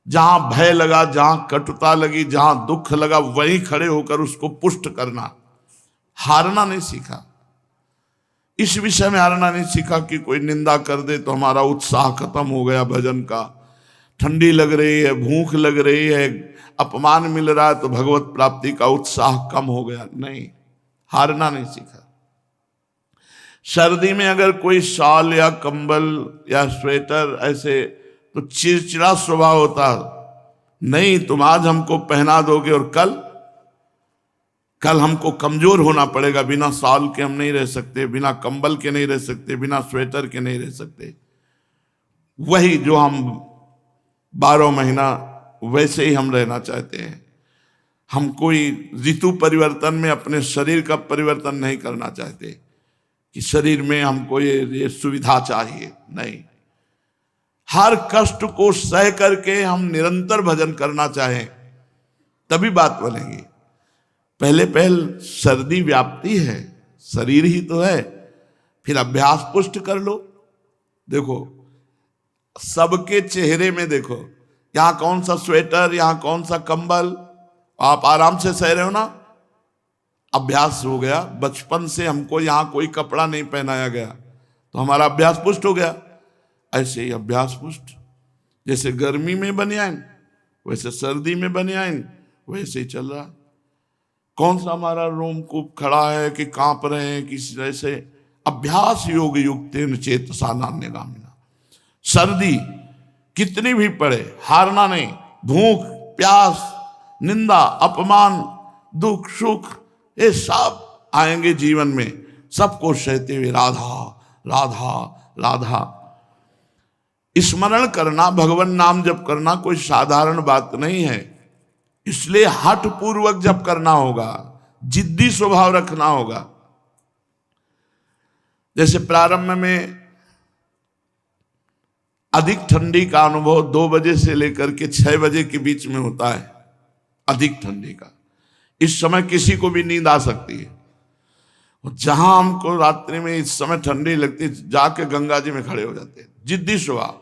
जहां भय लगा, जहां कटुता लगी, जहां दुख लगा, वहीं खड़े होकर उसको पुष्ट करना, हारना नहीं सीखा। इस विषय में हारना नहीं सीखा कि कोई निंदा कर दे तो हमारा उत्साह खत्म हो गया भजन का। ठंडी लग रही है, भूख लग रही है, अपमान मिल रहा है तो भगवत प्राप्ति का उत्साह कम हो गया। नहीं, हारना नहीं सीखा। सर्दी में अगर कोई शॉल या कंबल या स्वेटर ऐसे, तो चिड़चिड़ा स्वभाव होता, नहीं तुम आज हमको पहना दोगे और कल हमको कमजोर होना पड़ेगा, बिना शॉल के हम नहीं रह सकते, बिना कंबल के नहीं रह सकते, बिना स्वेटर के नहीं रह सकते। वही जो हम 12 महीना वैसे ही हम रहना चाहते हैं। हम कोई ऋतु परिवर्तन में अपने शरीर का परिवर्तन नहीं करना चाहते कि शरीर में हमको ये सुविधा चाहिए, नहीं। हर कष्ट को सह करके हम निरंतर भजन करना चाहें तभी बात बनेगी। पहले सर्दी व्याप्ति है, शरीर ही तो है, फिर अभ्यास पुष्ट कर लो। देखो सबके चेहरे में देखो, यहां कौन सा स्वेटर, यहां कौन सा कंबल, आप आराम से सह रहे हो ना, अभ्यास हो गया। बचपन से हमको यहां कोई कपड़ा नहीं पहनाया गया तो हमारा अभ्यास पुष्ट हो गया। ऐसे ही अभ्यास पुष्ट, जैसे गर्मी में बनियान वैसे सर्दी में बनियान, वैसे ही चल रहा। कौन सा हमारा रोमकूप खड़ा है कि कांप रहे हैं, किसी तरह से अभ्यास योग युक्तेन चेतसा नान्यगामिना। सर्दी कितनी भी पड़े, हारना नहीं। भूख, प्यास, निंदा, अपमान, दुख, सुख, ये सब आएंगे जीवन में, सबको सहते हुए राधा राधा राधा। स्मरण करना, भगवान नाम जप करना कोई साधारण बात नहीं है। इसलिए हठ पूर्वक जप करना होगा, जिद्दी स्वभाव रखना होगा। जैसे प्रारंभ में अधिक ठंडी का अनुभव 2 बजे से लेकर के 6 बजे के बीच में होता है, अधिक ठंडी का। इस समय किसी को भी नींद आ सकती है। जहां हमको रात्रि में इस समय ठंडी लगती है, जाके गंगा जी में खड़े हो जाते हैं, जिद्दी स्वभाव,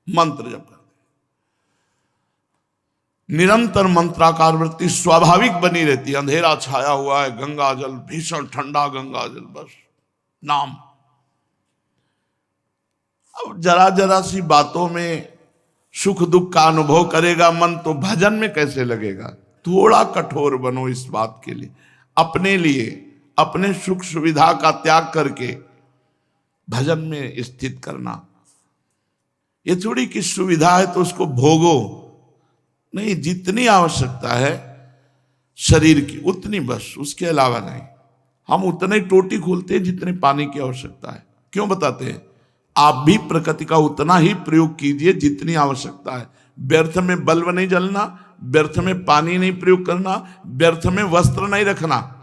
मंत्र जप करते, निरंतर मंत्राकार वृत्ति स्वाभाविक बनी रहती है। अंधेरा छाया हुआ है, गंगा जल, भीषण ठंडा गंगा जल, बस नाम। अब जरा जरा सी बातों में सुख दुख का अनुभव करेगा मन, तो भजन में कैसे लगेगा। थोड़ा कठोर बनो इस बात के लिए, अपने लिए, अपने सुख सुविधा का त्याग करके भजन में स्थित करना। ये थोड़ी कि सुविधा है तो उसको भोगो, नहीं, जितनी आवश्यकता है शरीर की उतनी बस, उसके अलावा नहीं। हम उतने टोटी खोलते हैं जितने पानी की आवश्यकता है। क्यों बताते हैं, आप भी प्रकृति का उतना ही प्रयोग कीजिए जितनी आवश्यकता है। व्यर्थ में बल्ब नहीं जलना, व्यर्थ में पानी नहीं प्रयोग करना, व्यर्थ में वस्त्र नहीं रखना।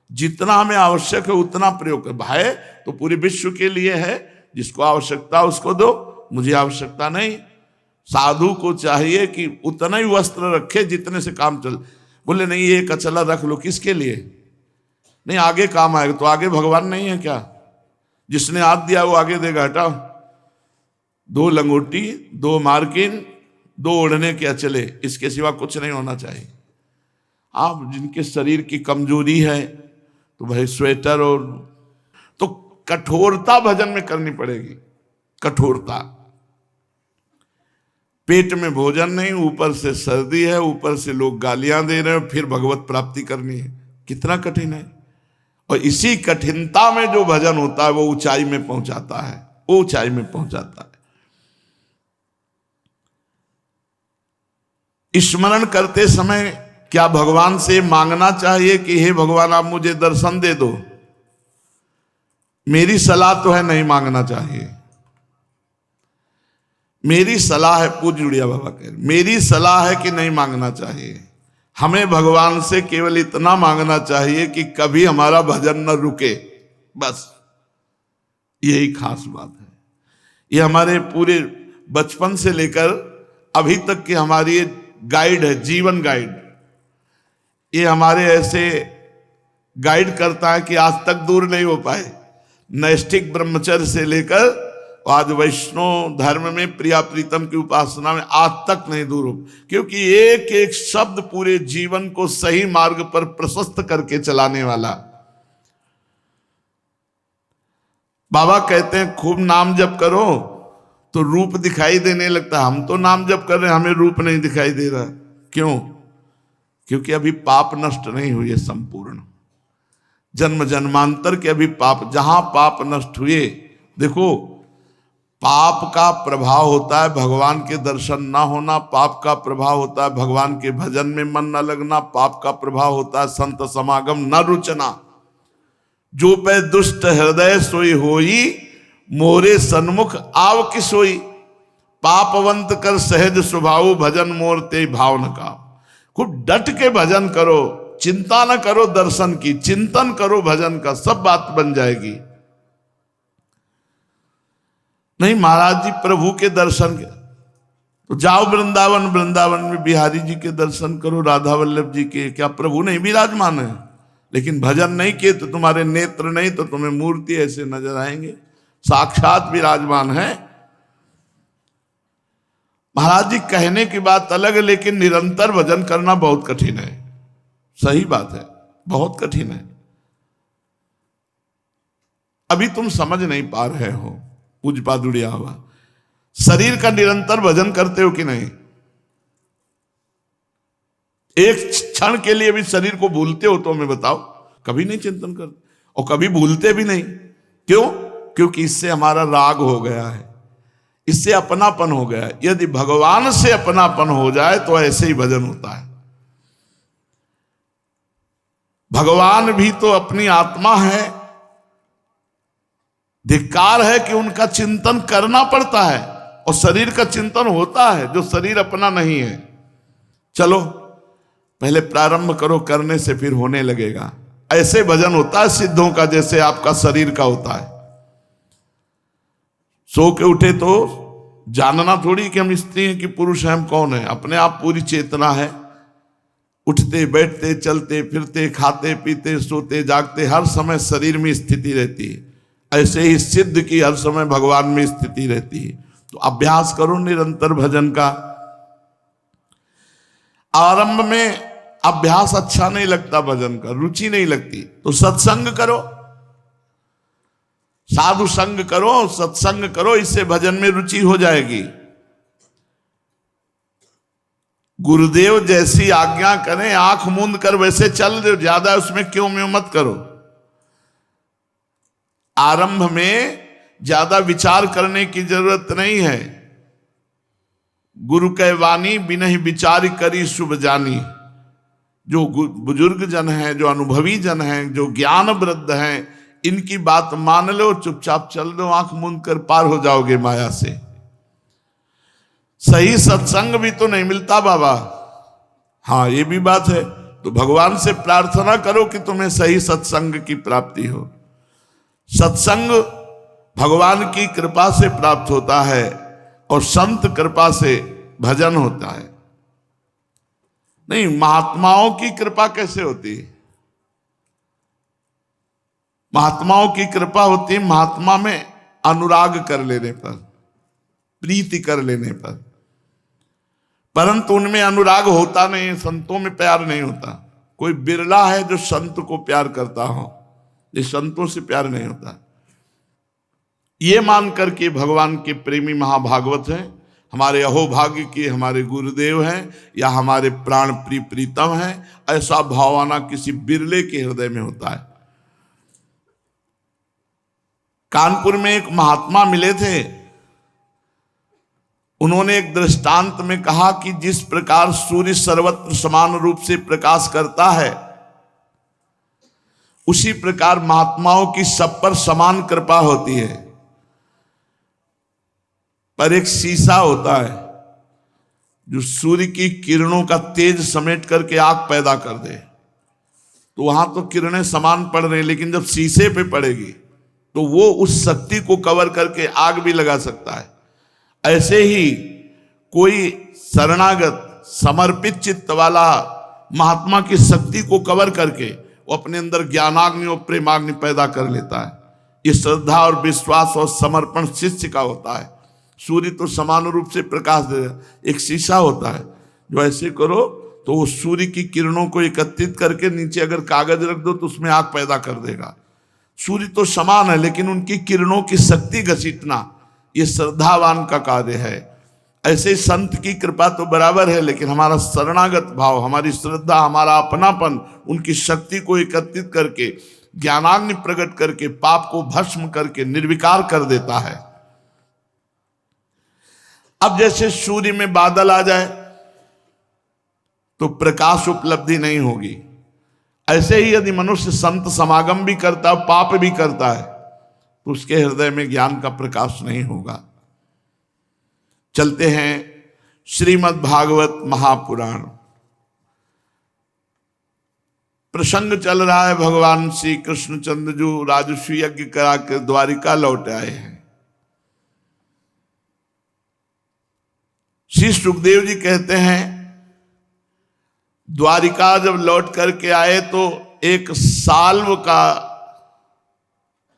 जितना हमें आवश्यक है उतना प्रयोग कर। भाई तो पूरे विश्व के लिए है, जिसको आवश्यकता उसको दो, मुझे आवश्यकता नहीं। साधु को चाहिए कि उतना ही वस्त्र रखे जितने से काम चल। बोले नहीं ये कचला रख लो, किसके लिए, नहीं आगे काम आएगा। तो आगे भगवान नहीं है क्या, जिसने हाथ दिया वो आगे देगा। हटाओ, 2 लंगोटी, 2 मार्किन, 2 ओढ़ने के अचले, इसके सिवा कुछ नहीं होना चाहिए। आप जिनके शरीर की कमजोरी है तो भाई स्वेटर, और तो कठोरता भजन में करनी पड़ेगी। कठोरता, पेट में भोजन नहीं, ऊपर से सर्दी है, ऊपर से लोग गालियां दे रहे हैं, फिर भगवत प्राप्ति करनी है, कितना कठिन है। और इसी कठिनता में जो भजन होता है वो ऊंचाई में पहुंचाता है, वो ऊंचाई में पहुंचाता है। स्मरण करते समय क्या भगवान से मांगना चाहिए कि हे भगवान आप मुझे दर्शन दे दो? मेरी सलाह तो है नहीं मांगना चाहिए। मेरी सलाह है, पूज्य उड़िया बाबा कह रहे, मेरी सलाह है कि नहीं मांगना चाहिए। हमें भगवान से केवल इतना मांगना चाहिए कि कभी हमारा भजन न रुके, बस यही खास बात है। ये हमारे पूरे बचपन से लेकर अभी तक की हमारी गाइड है, जीवन गाइड। ये हमारे ऐसे गाइड करता है कि आज तक दूर नहीं हो पाए। नैष्ठिक ब्रह्मचर्य से लेकर आज वैष्णव धर्म में प्रिया प्रीतम की उपासना में आज तक नहीं दूर हो, क्योंकि एक एक शब्द पूरे जीवन को सही मार्ग पर प्रशस्त करके चलाने वाला। बाबा कहते हैं खूब नाम जप करो तो रूप दिखाई देने लगता है। हम तो नाम जप कर रहे हैं, हमें रूप नहीं दिखाई दे रहा। क्यों? क्योंकि अभी पाप नष्ट नहीं हुई है संपूर्ण। जन्म जन्मांतर के अभी पाप, जहां पाप नष्ट हुए, देखो पाप का प्रभाव होता है भगवान के दर्शन ना होना, पाप का प्रभाव होता है भगवान के भजन में मन न लगना, पाप का प्रभाव होता है संत समागम न रुचना। जो पे दुष्ट हृदय सोई होई, मोरे सन्मुख आव की सोई। पापवंत कर सहज स्वभाव, भजन मोर ते भाव न का। खूब डट के भजन करो, चिंता न करो दर्शन की, चिंतन करो भजन का, सब बात बन जाएगी। नहीं महाराज जी प्रभु के दर्शन के तो जाओ वृंदावन, वृंदावन में बिहारी जी के दर्शन करो, राधा वल्लभ जी के। क्या प्रभु नहीं विराजमान है? लेकिन भजन नहीं किए तो तुम्हारे नेत्र नहीं तो तुम्हें मूर्ति ऐसे नजर आएंगे, साक्षात विराजमान है। महाराज जी कहने की बात अलग है, लेकिन निरंतर भजन करना बहुत कठिन है। सही बात है, बहुत कठिन है। अभी तुम समझ नहीं पा रहे हो। पूज्यपाद उड़िया हुआ, शरीर का निरंतर भजन करते हो कि नहीं? एक क्षण के लिए भी शरीर को भूलते हो तो हमें बताओ? कभी नहीं चिंतन करते और कभी भूलते भी नहीं। क्यों? क्योंकि इससे हमारा राग हो गया है, इससे अपनापन हो गया है। यदि भगवान से अपनापन हो जाए तो ऐसे ही भजन होता है। भगवान भी तो अपनी आत्मा है, धिक्कार है कि उनका चिंतन करना पड़ता है और शरीर का चिंतन होता है जो शरीर अपना नहीं है। चलो पहले प्रारंभ करो करने से, फिर होने लगेगा। ऐसे भजन होता है सिद्धों का जैसे आपका शरीर का होता है। सो के उठे तो जानना थोड़ी कि हम स्त्री हैं कि पुरुष हैं, हम कौन है। अपने आप पूरी चेतना है। उठते बैठते चलते फिरते खाते पीते सोते जागते हर समय शरीर में स्थिति रहती है। ऐसे ही सिद्ध की हर समय भगवान में स्थिति रहती है। तो अभ्यास करो निरंतर भजन का। आरंभ में अभ्यास अच्छा नहीं लगता, भजन का रुचि नहीं लगती, तो सत्संग करो, साधु संग करो, सत्संग करो, इससे भजन में रुचि हो जाएगी। गुरुदेव जैसी आज्ञा करें, आंख मूंद कर वैसे चल दो, ज्यादा उसमें क्यों में मत करो। आरंभ में ज्यादा विचार करने की जरूरत नहीं है। गुरु कह वाणी बिनहि विचार करी शुभ जानी। जो बुजुर्ग जन हैं, जो अनुभवी जन हैं, जो ज्ञान वृद्ध हैं, इनकी बात मान लो, चुपचाप चल दो, आंख मूंद कर पार हो जाओगे माया से। सही सत्संग भी तो नहीं मिलता बाबा। हाँ ये भी बात है। तो भगवान से प्रार्थना करो कि तुम्हें सही सत्संग की प्राप्ति हो। सत्संग भगवान की कृपा से प्राप्त होता है और संत कृपा से भजन होता है। नहीं, महात्माओं की कृपा कैसे होती है? महात्माओं की कृपा होती है महात्मा में अनुराग कर लेने पर, प्रीति कर लेने पर। परंतु उनमें अनुराग होता नहीं, संतों में प्यार नहीं होता। कोई बिरला है जो संत को प्यार करता हो, ये संतों से प्यार नहीं होता। ये मान करके भगवान के प्रेमी महाभागवत हैं, हमारे अहोभाग्य के हमारे गुरुदेव हैं या हमारे प्राण प्रीतम हैं, ऐसा भाव आना किसी बिरले के हृदय में होता है। कानपुर में एक महात्मा मिले थे, उन्होंने एक दृष्टांत में कहा कि जिस प्रकार सूर्य सर्वत्र समान रूप से प्रकाश करता है, उसी प्रकार महात्माओं की सब पर समान कृपा होती है। पर एक शीशा होता है जो सूर्य की किरणों का तेज समेट करके आग पैदा कर दे, तो वहां तो किरणें समान पड़ रही, लेकिन जब शीशे पे पड़ेगी तो वो उस शक्ति को कवर करके आग भी लगा सकता है। ऐसे ही कोई शरणागत समर्पित चित्त वाला महात्मा की शक्ति को कवर करके वो अपने अंदर ज्ञानाग्नि और प्रेमाग्नि पैदा कर लेता है। ये श्रद्धा और विश्वास और समर्पण शिष्य का होता है। सूर्य तो समान रूप से प्रकाश दे रहा है, एक शीशा होता है जो ऐसे करो तो वो सूर्य की किरणों को एकत्रित करके नीचे अगर कागज रख दो तो उसमें आग पैदा कर देगा। सूर्य तो समान है, लेकिन उनकी किरणों की शक्ति घसीटना ये श्रद्धावान का कार्य है। ऐसे ही संत की कृपा तो बराबर है, लेकिन हमारा शरणागत भाव, हमारी श्रद्धा, हमारा अपनापन उनकी शक्ति को एकत्रित करके ज्ञानाग्नि प्रकट करके पाप को भस्म करके निर्विकार कर देता है। अब जैसे सूर्य में बादल आ जाए तो प्रकाश उपलब्धि नहीं होगी, ऐसे ही यदि मनुष्य संत समागम भी करता है, पाप भी करता है, तो उसके हृदय में ज्ञान का प्रकाश नहीं होगा। चलते हैं श्रीमद् भागवत महापुराण। प्रसंग चल रहा है, भगवान श्री कृष्णचंद्र जो राजस्व यज्ञ करा कर द्वारिका लौट आए हैं। श्री सुखदेव जी कहते हैं द्वारिका जब लौट करके आए तो एक साल्व का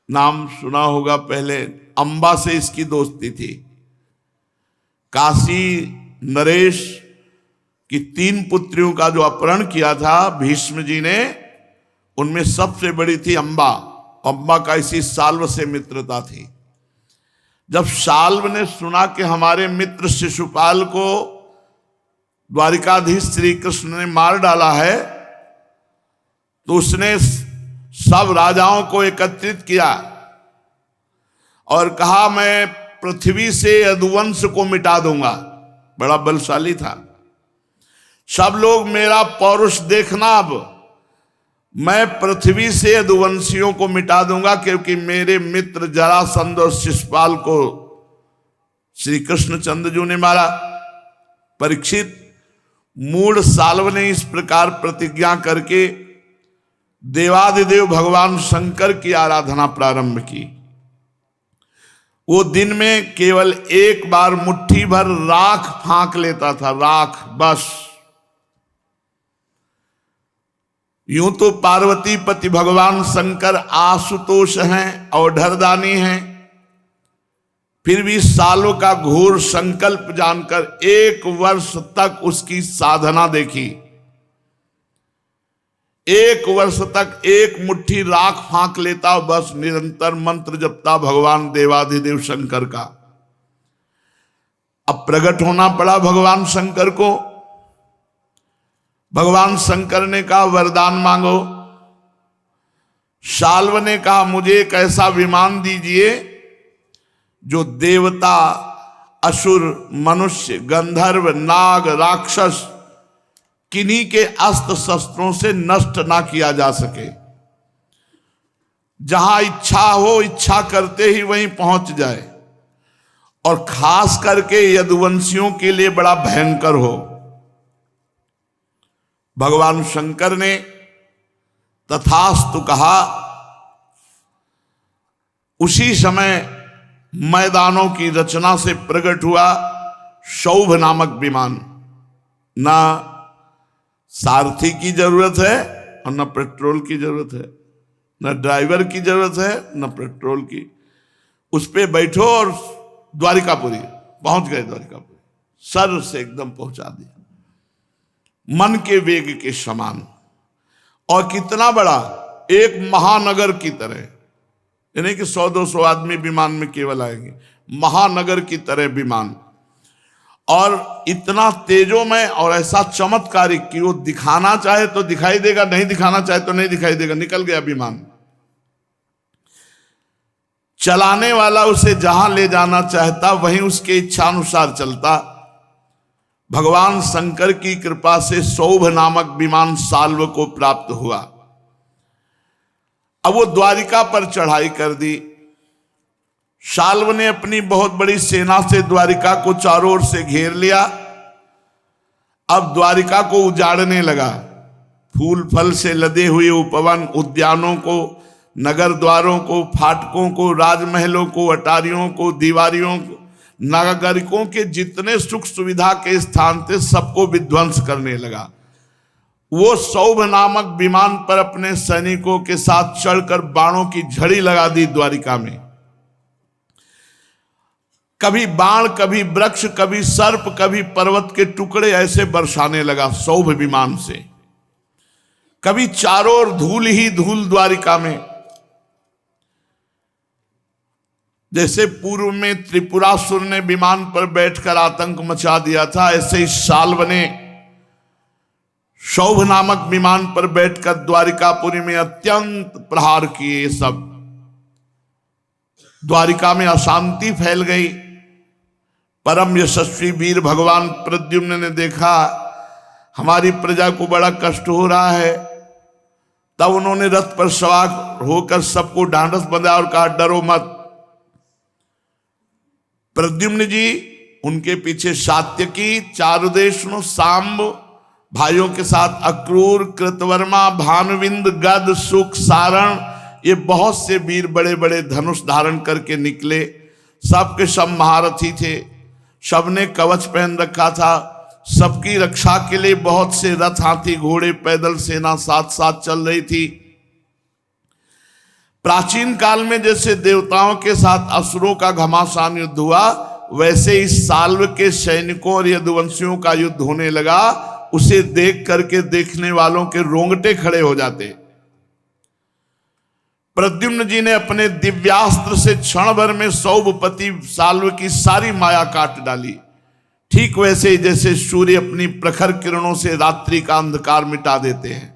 नाम सुना होगा, पहले अंबा से इसकी दोस्ती थी। काशी नरेश की 3 पुत्रियों का जो अपहरण किया था भीष्म जी ने, उनमें सबसे बड़ी थी अंबा। अंबा का इसी साल्व से मित्रता थी। जब साल्व ने सुना कि हमारे मित्र शिशुपाल को द्वारिकाधीश श्री कृष्ण ने मार डाला है, तो उसने सब राजाओं को एकत्रित किया और कहा मैं पृथ्वी से यदुवंश को मिटा दूंगा। बड़ा बलशाली था। सब लोग मेरा पौरुष देखना, अब मैं पृथ्वी से यदुवंशियों को मिटा दूंगा, क्योंकि मेरे मित्र जरासंध और शिशुपाल को श्री कृष्णचंद्र जी ने मारा। परीक्षित मूढ़ साल्व ने इस प्रकार प्रतिज्ञा करके देवादिदेव भगवान शंकर की आराधना प्रारंभ की। वो दिन में केवल एक बार मुट्ठी भर राख फांक लेता था, राख बस। यूं तो पार्वती पति भगवान शंकर आशुतोष हैं और ढरदानी हैं, फिर भी सालों का घोर संकल्प जानकर 1 वर्ष तक उसकी साधना देखी। 1 वर्ष तक एक मुट्ठी राख फांक लेता, बस निरंतर मंत्र जपता भगवान देवाधिदेव शंकर का। अब प्रकट होना पड़ा भगवान शंकर को। भगवान शंकर ने कहा वरदान मांगो। साल्व ने कहा मुझे एक ऐसा विमान दीजिए जो देवता, असुर, मनुष्य, गंधर्व, नाग, राक्षस किन्हीं के अस्त्र शस्त्रों से नष्ट ना किया जा सके। जहां इच्छा हो, इच्छा करते ही वहीं पहुंच जाए, और खास करके यदुवंशियों के लिए बड़ा भयंकर हो। भगवान शंकर ने तथास्तु कहा। उसी समय मैदानों की रचना से प्रकट हुआ शौभ नामक विमान। ना सारथी की जरूरत है और न पेट्रोल की जरूरत है, न ड्राइवर की जरूरत है, न पेट्रोल की। उस पे बैठो और द्वारिकापुरी पहुंच गए। द्वारिकापुरी सर से एकदम पहुंचा दिया, मन के वेग के समान। और कितना बड़ा, एक महानगर की तरह, यानी कि 100-200 आदमी विमान में केवल आएंगे, महानगर की तरह विमान। और इतना तेजोमय और ऐसा चमत्कारिक कि वो दिखाना चाहे तो दिखाई देगा, नहीं दिखाना चाहे तो नहीं दिखाई देगा। निकल गया विमान। चलाने वाला उसे जहां ले जाना चाहता वहीं उसके इच्छानुसार चलता। भगवान शंकर की कृपा से सौभ नामक विमान साल्व को प्राप्त हुआ। अब वो द्वारिका पर चढ़ाई कर दी। साल्व ने अपनी बहुत बड़ी सेना से द्वारिका को चारों ओर से घेर लिया। अब द्वारिका को उजाड़ने लगा। फूल फल से लदे हुए उपवन, उद्यानों को, नगर द्वारों को, फाटकों को, राजमहलों को, अटारियों को, दीवारियों को, नागरिकों के जितने सुख सुविधा के स्थान थे सबको विध्वंस करने लगा। वो सौभ नामक विमान पर अपने सैनिकों के साथ चढ़कर बाणों की झड़ी लगा दी द्वारिका में। कभी बाण, कभी वृक्ष, कभी सर्प, कभी पर्वत के टुकड़े ऐसे बरसाने लगा सौभ विमान से। कभी चारों ओर धूल ही धूल द्वारिका में। जैसे पूर्व में त्रिपुरासुर ने विमान पर बैठकर आतंक मचा दिया था, ऐसे ही साल्व ने सौभ नामक विमान पर बैठकर द्वारिकापुरी में अत्यंत प्रहार किए। सब द्वारिका में अशांति फैल गई। परम यशस्वी वीर भगवान प्रद्युम्न ने देखा हमारी प्रजा को बड़ा कष्ट हो रहा है, तब उन्होंने रथ पर सवार होकर सबको ढांढस बंधा और कहा डरो मत। प्रद्युम्न जी, उनके पीछे सात्यकी, चारुदेशनु, सांब भाइयों के साथ अक्रूर, कृतवर्मा, भानुविंद, गद, सुख, सारण, ये बहुत से वीर बड़े बड़े धनुष धारण करके निकले। सबके सब महारथी थे, सबने कवच पहन रखा था। सबकी रक्षा के लिए बहुत से रथ, हाथी, घोड़े, पैदल सेना साथ साथ चल रही थी। प्राचीन काल में जैसे देवताओं के साथ असुरों का घमासान युद्ध हुआ, वैसे इस साल्व के सैनिकों और यदुवंशियों का युद्ध होने लगा। उसे देख करके देखने वालों के रोंगटे खड़े हो जाते। प्रद्युम्न जी ने अपने दिव्यास्त्र से क्षण भर में सौभपति साल्व की सारी माया काट डाली। ठीक वैसे ही जैसे सूर्य अपनी प्रखर किरणों से रात्रि का अंधकार मिटा देते हैं।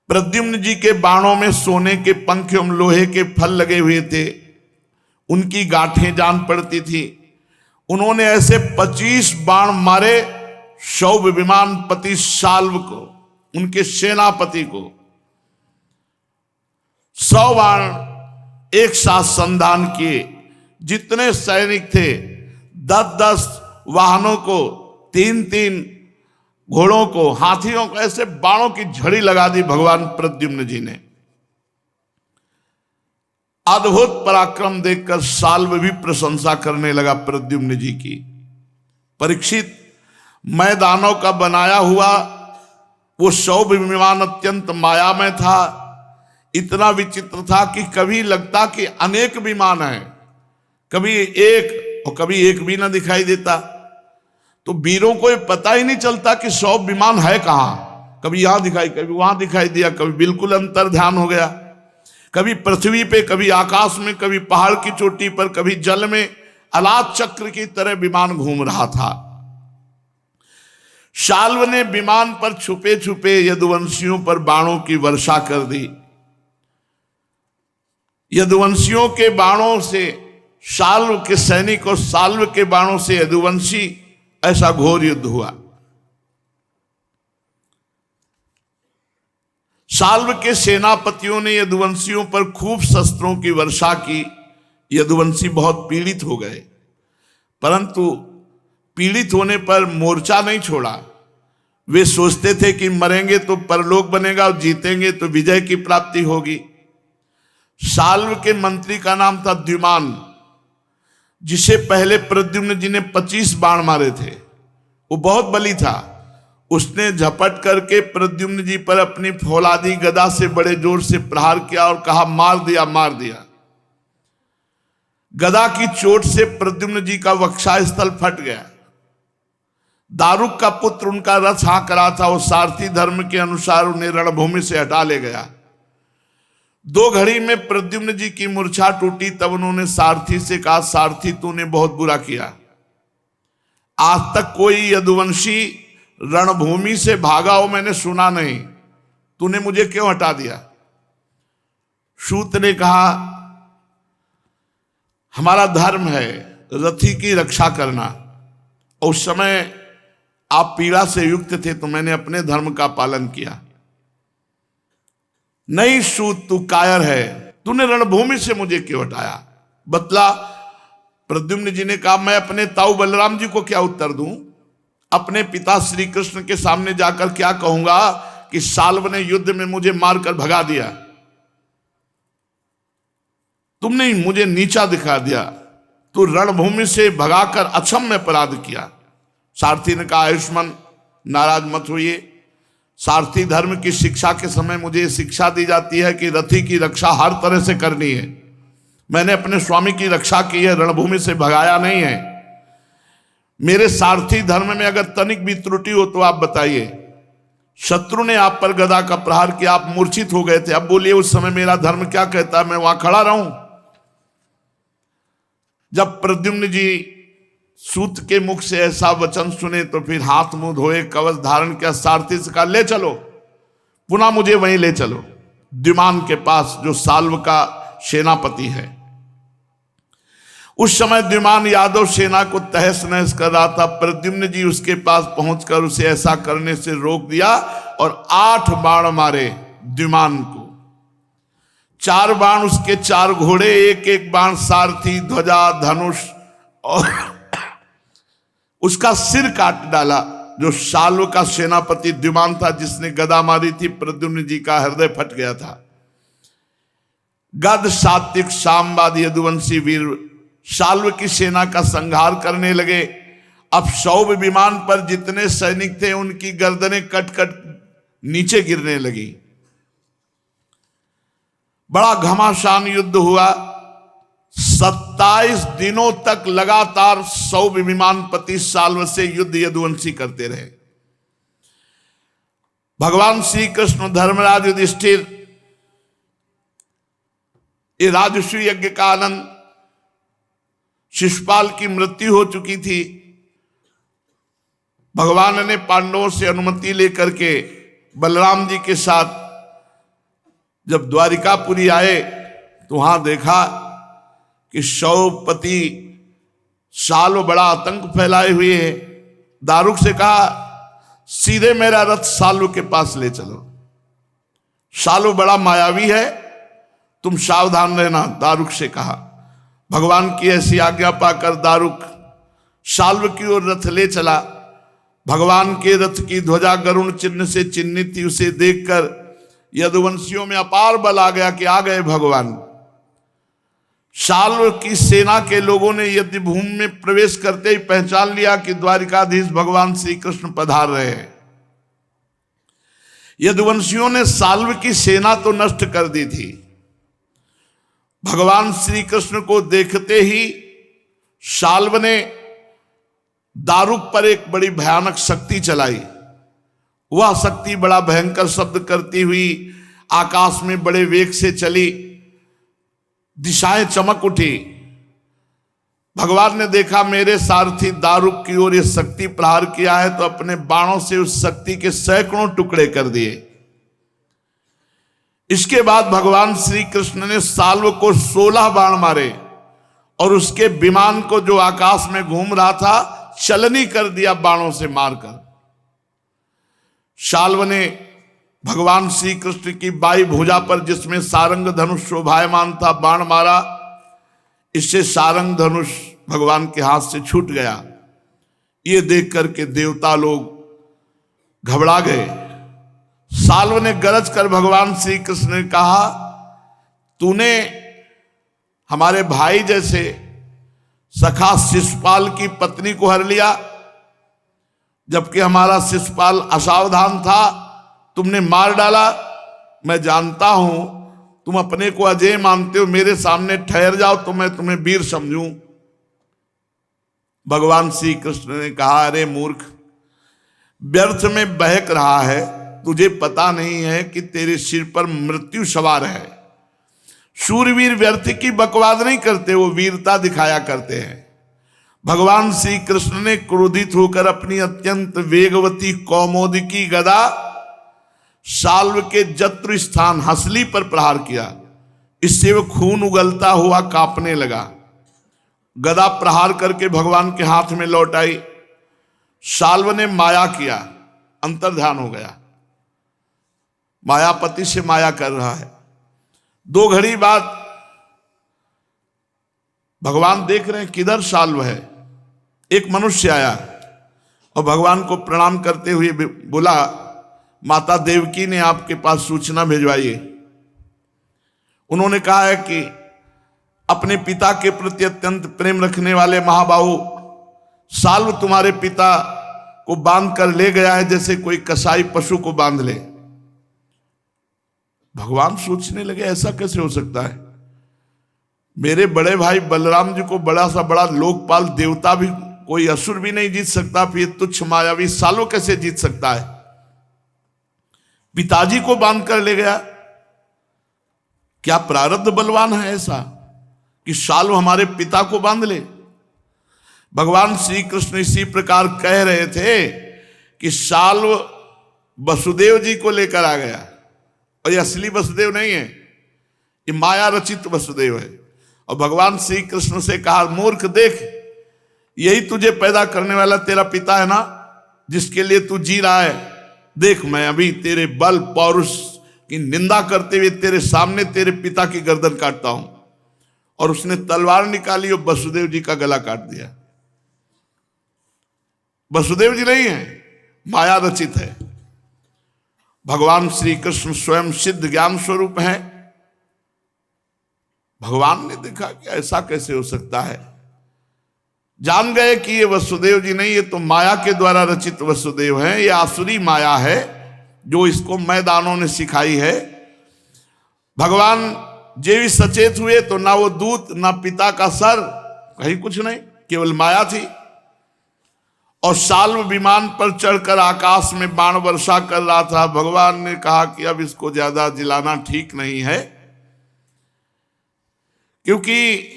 प्रद्युम्न जी के बाणों में सोने के पंख एवं लोहे के फल लगे हुए थे। उनकी गांठें जान पड़ती थी। उन्होंने ऐसे 25 बाण मारे सौभ विमान पति साल्व को, उनके सेनापति को। 100 बाण एक साथ संधान किए। जितने सैनिक थे 10-10 वाहनों को, 3-3 घोड़ों को, हाथियों को, ऐसे बाणों की झड़ी लगा दी भगवान प्रद्युम्न जी ने। अद्भुत पराक्रम देखकर साल्व भी प्रशंसा करने लगा प्रद्युम्न जी की। परीक्षित, मैदानों का बनाया हुआ वो सौभ विमान अत्यंत मायामय था। इतना विचित्र था कि कभी लगता कि अनेक विमान हैं, कभी एक और कभी एक भी ना दिखाई देता। तो वीरों को ये पता ही नहीं चलता कि सौभ विमान है कहां। कभी यहां दिखाई, कभी वहां दिखाई दिया, कभी बिल्कुल अंतर ध्यान हो गया। कभी पृथ्वी पे, कभी आकाश में, कभी पहाड़ की चोटी पर, कभी जल में अलाद चक्र की तरह विमान घूम रहा था। साल्व ने विमान पर छुपे छुपे यदुवंशियों पर बाणों की वर्षा कर दी। यदुवंशियों के बाणों से साल्व के सैनिक और साल्व के बाणों से यदुवंशी, ऐसा घोर युद्ध हुआ। साल्व के सेनापतियों ने यदुवंशियों पर खूब शस्त्रों की वर्षा की। यदुवंशी बहुत पीड़ित हो गए, परंतु पीड़ित होने पर मोर्चा नहीं छोड़ा। वे सोचते थे कि मरेंगे तो परलोक बनेगा और जीतेंगे तो विजय की प्राप्ति होगी। साल्व के मंत्री का नाम था द्युमान, जिसे पहले प्रद्युम्न जी ने 25 बाण मारे थे। वो बहुत बली था। उसने झपट करके प्रद्युम्न जी पर अपनी फौलादी गदा से बड़े जोर से प्रहार किया और कहा मार दिया, मार दिया। गदा की चोट से प्रद्युम्न जी का वक्षस्थल फट गया। दारुक का पुत्र उनका रथ हाँक रहा था, वो सारथी धर्म के अनुसार उन्हें रणभूमि से हटा ले गया। 2 घड़ी में प्रद्युम्न जी की मूर्छा टूटी। तब उन्होंने सारथी से कहा, सारथी तूने बहुत बुरा किया। आज तक कोई यदुवंशी रणभूमि से भागा हो मैंने सुना नहीं, तूने मुझे क्यों हटा दिया। सूत ने कहा, हमारा धर्म है रथी की रक्षा करना। उस समय आप पीड़ा से युक्त थे तो मैंने अपने धर्म का पालन किया। नहीं सूत तू कायर है, तूने रणभूमि से मुझे क्यों हटाया? बतला। प्रद्युम्न जी ने कहा, मैं अपने ताऊ बलराम जी को क्या उत्तर दूं? अपने पिता श्री कृष्ण के सामने जाकर क्या कहूंगा कि साल्व ने युद्ध में मुझे मारकर भगा दिया, तुमने ही मुझे नीचा दिखा दिया, तू रणभूमि से भगाकर अक्षम्य अपराध किया। सारथी ने कहा, आयुष्मान नाराज मत होइए, सारथी धर्म की शिक्षा के समय मुझे शिक्षा दी जाती है कि रथी की रक्षा हर तरह से करनी है। मैंने अपने स्वामी की रक्षा की है, रणभूमि से भगाया नहीं है। मेरे सारथी धर्म में अगर तनिक भी त्रुटि हो तो आप बताइए। शत्रु ने आप पर गदा का प्रहार किया, आप मूर्छित हो गए थे, अब बोलिए उस समय मेरा धर्म क्या कहता है मैं वहां खड़ा रहूं? जब प्रद्युम्न जी सूत के मुख से ऐसा वचन सुने तो फिर हाथ मुंह धोए, कवच धारण किया, सारथी से कहा, ले चलो, पुनः मुझे वहीं ले चलो द्युमान के पास जो साल्व का सेनापति है। उस समय द्युमान यादव सेना को तहस नहस कर रहा था। प्रद्युम्न जी उसके पास पहुंचकर उसे ऐसा करने से रोक दिया और 8 बाण मारे द्युमान को। 4 बाण उसके 4 घोड़े, एक एक बाण सारथी, ध्वजा, धनुष और उसका सिर काट डाला। जो साल्व का सेनापति द्युमान था जिसने गदा मारी थी, प्रद्युम्न जी का हृदय फट गया था। गद सात्विक सामवाद यदुवंशी वीर साल्व की सेना का संहार करने लगे। अब सौभ विमान पर जितने सैनिक थे उनकी गर्दनें कट कट नीचे गिरने लगी। बड़ा घमासान युद्ध हुआ। 27 दिनों तक लगातार सौभ विमानपति साल्व से युद्ध यदुवंशी करते रहे। भगवान श्री कृष्ण धर्मराज युधिष्ठिर, ये राजसूय यज्ञ का आनंद, शिशुपाल की मृत्यु हो चुकी थी। भगवान ने पांडवों से अनुमति लेकर के बलराम जी के साथ जब द्वारिकापुरी आए तो वहां देखा कि सौपति साल्व बड़ा आतंक फैलाए हुए है। दारुक से कहा, सीधे मेरा रथ साल्व के पास ले चलो, साल्व बड़ा मायावी है, तुम सावधान रहना। दारुक से कहा। भगवान की ऐसी आज्ञा पाकर दारुक साल्व की ओर रथ ले चला। भगवान के रथ की ध्वजा गरुण चिन्ह से चिन्हित थी। उसे देखकर यदुवंशियों में अपार बल आ गया कि आ गए भगवान। साल्व की सेना के लोगों ने यदि भूमि में प्रवेश करते ही पहचान लिया कि द्वारिकाधीश भगवान श्री कृष्ण पधार रहे हैं। यदुवंशियों ने साल्व की सेना तो नष्ट कर दी थी, भगवान श्री कृष्ण को देखते ही साल्व ने दारुक पर एक बड़ी भयानक शक्ति चलाई। वह शक्ति बड़ा भयंकर शब्द करती हुई आकाश में बड़े वेग से चली, दिशाएं चमक उठी। भगवान ने देखा मेरे सारथी दारुक की ओर यह शक्ति प्रहार किया है तो अपने बाणों से उस शक्ति के सैकड़ों टुकड़े कर दिए। इसके बाद भगवान श्री कृष्ण ने साल्व को 16 बाण मारे और उसके विमान को जो आकाश में घूम रहा था चलनी कर दिया बाणों से मारकर। साल्व ने भगवान श्री कृष्ण की बाई भुजा पर जिसमें सारंग धनुष शोभायमान था बाण मारा। इससे सारंग धनुष भगवान के हाथ से छूट गया। ये देख करके देवता लोग घबरा गए। साल्व ने गरज कर भगवान श्री कृष्ण ने कहा, तूने हमारे भाई जैसे सखा शिशुपाल की पत्नी को हर लिया, जबकि हमारा शिशुपाल असावधान था, तुमने मार डाला। मैं जानता हूं तुम अपने को अजय मानते हो, मेरे सामने ठहर जाओ तो मैं तुम्हें वीर समझूं। भगवान श्री कृष्ण ने कहा, अरे मूर्ख, व्यर्थ में बहक रहा है, तुझे पता नहीं है कि तेरे सिर पर मृत्यु सवार है। शूरवीर व्यर्थ की बकवाद नहीं करते, वो वीरता दिखाया करते हैं। भगवान श्री कृष्ण ने क्रोधित होकर अपनी अत्यंत वेगवती कौमोदकी गदा साल्व के जत्र स्थान हंसली पर प्रहार किया। इससे वह खून उगलता हुआ कांपने लगा। गदा प्रहार करके भगवान के हाथ में लौट आई। साल्व ने माया किया, अंतर्ध्यान हो गया, मायापति से माया कर रहा है। 2 घड़ी बाद भगवान देख रहे हैं किधर साल्व है। एक मनुष्य आया और भगवान को प्रणाम करते हुए बोला, माता देवकी ने आपके पास सूचना भिजवाई है। उन्होंने कहा है कि अपने पिता के प्रति अत्यंत प्रेम रखने वाले महाबाहु साल्व तुम्हारे पिता को बांध कर ले गया है, जैसे कोई कसाई पशु को बांध ले। भगवान सोचने लगे ऐसा कैसे हो सकता है, मेरे बड़े भाई बलराम जी को बड़ा सा बड़ा लोकपाल देवता भी, कोई असुर भी नहीं जीत सकता, फिर तुच्छ मायावी सालों कैसे जीत सकता है। पिताजी को बांध कर ले गया, क्या प्रारब्ध बलवान है ऐसा कि सालो हमारे पिता को बांध ले। भगवान श्री कृष्ण इसी प्रकार कह रहे थे कि साल्व वसुदेव जी को लेकर आ गया, और ये असली वसुदेव नहीं है, ये माया रचित वसुदेव है। और भगवान श्री कृष्ण से कहा, मूर्ख देख, यही तुझे पैदा करने वाला तेरा पिता है ना, जिसके लिए तू जी रहा है। देख, मैं अभी तेरे बल पौरुष की निंदा करते हुए तेरे सामने तेरे पिता की गर्दन काटता हूं। और उसने तलवार निकाली और वसुदेव जी का गला काट दिया। वसुदेव जी नहीं है, माया रचित है। भगवान श्री कृष्ण स्वयं सिद्ध ज्ञान स्वरूप है। भगवान ने देखा कि ऐसा कैसे हो सकता है, जान गए कि ये वसुदेव जी नहीं, ये तो माया के द्वारा रचित वसुदेव हैं। ये आसुरी माया है जो इसको मैदानों ने सिखाई है। भगवान जे भी सचेत हुए तो ना वो दूत ना पिता का सर, कहीं कुछ नहीं, केवल माया थी। और साल्व विमान पर चढ़कर आकाश में बाण वर्षा कर रहा था। भगवान ने कहा कि अब इसको ज्यादा जिलाना ठीक नहीं है, क्योंकि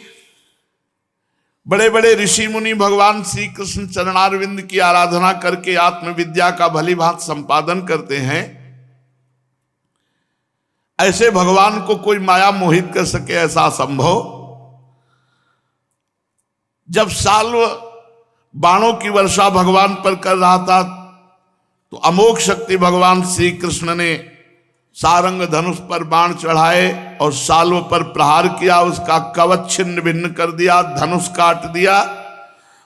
बड़े बड़े ऋषि मुनि भगवान श्री कृष्ण चरणारविंद की आराधना करके आत्मविद्या का भली भांति संपादन करते हैं। ऐसे भगवान को कोई माया मोहित कर सके, ऐसा असंभव। जब साल्व बाणों की वर्षा भगवान पर कर रहा था तो अमोघ शक्ति भगवान श्री कृष्ण ने सारंग धनुष पर बाण चढ़ाए और साल्व पर प्रहार किया। उसका कवच छिन्न भिन्न कर दिया, धनुष काट दिया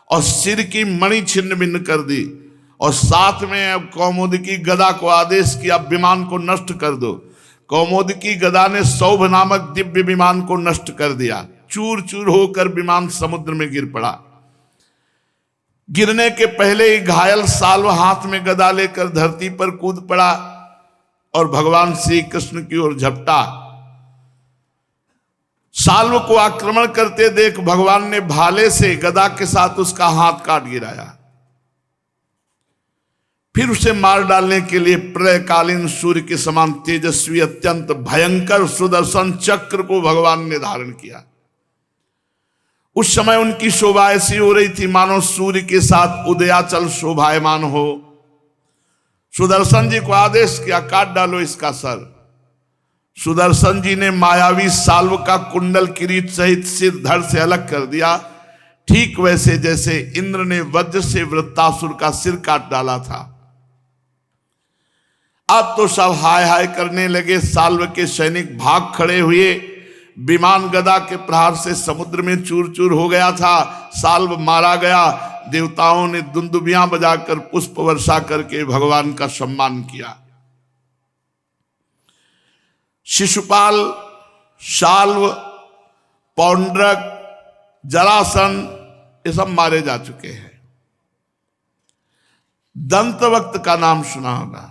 और सिर की मणि छिन्न भिन्न कर दी। और साथ में अब कौमुदकी गदा को आदेश किया, विमान को नष्ट कर दो। कौमुदकी गदा ने सौभ नामक दिव्य विमान को नष्ट कर दिया। चूर चूर होकर विमान समुद्र में गिर पड़ा। गिरने के पहले ही घायल साल्व हाथ में गदा लेकर धरती पर कूद पड़ा और भगवान श्री कृष्ण की ओर झपटा। साल्व को आक्रमण करते देख भगवान ने भाले से गदा के साथ उसका हाथ काट गिराया। फिर उसे मार डालने के लिए प्रलयकालीन सूर्य के समान तेजस्वी अत्यंत भयंकर सुदर्शन चक्र को भगवान ने धारण किया। उस समय उनकी शोभा ऐसी हो रही थी मानो सूर्य के साथ उदयाचल शोभायमान हो। सुदर्शन जी को आदेश किया, काट डालो इसका सर। सुदर्शन जी ने मायावी साल्व का कुंडल किरीट सहित सिर धड़ से अलग कर दिया, ठीक वैसे जैसे इंद्र ने वज्र से वृत्तासुर का सिर काट डाला था। अब तो सब हाय हाय करने लगे। साल्व के सैनिक भाग खड़े हुए। विमान गदा के प्रहार से समुद्र में चूर चूर हो गया था। साल्व मारा गया। देवताओं ने दुंदुभियां बजाकर पुष्प वर्षा करके भगवान का सम्मान किया। शिशुपाल, साल्व, पौंड्रक, जरासंध ये सब मारे जा चुके हैं। दंतवक्त का नाम सुना होगा,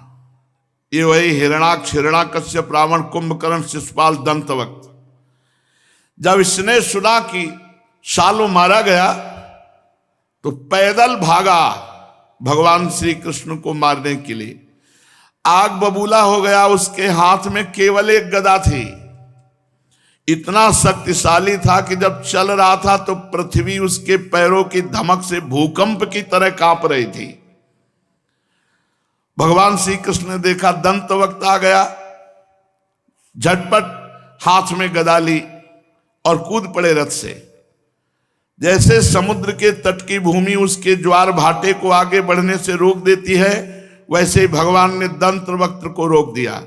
ये वही हिरणाक्ष, हिरणाकश्यप, रावण, कुंभकर्ण, शिशुपाल, दंतवक्त। जब इसने सुना कि साल्व मारा गया तो पैदल भागा भगवान श्री कृष्ण को मारने के लिए। आग बबूला हो गया। उसके हाथ में केवल एक गदा थी। इतना शक्तिशाली था कि जब चल रहा था तो पृथ्वी उसके पैरों की धमक से भूकंप की तरह कांप रही थी। भगवान श्री कृष्ण ने देखा दंतवक्त आ गया, झटपट हाथ में गदा ली और कूद पड़े रथ से। जैसे समुद्र के तट की भूमि उसके ज्वार भाटे को आगे बढ़ने से रोक देती है, वैसे ही भगवान ने दंतवक्त्र को रोक दिया।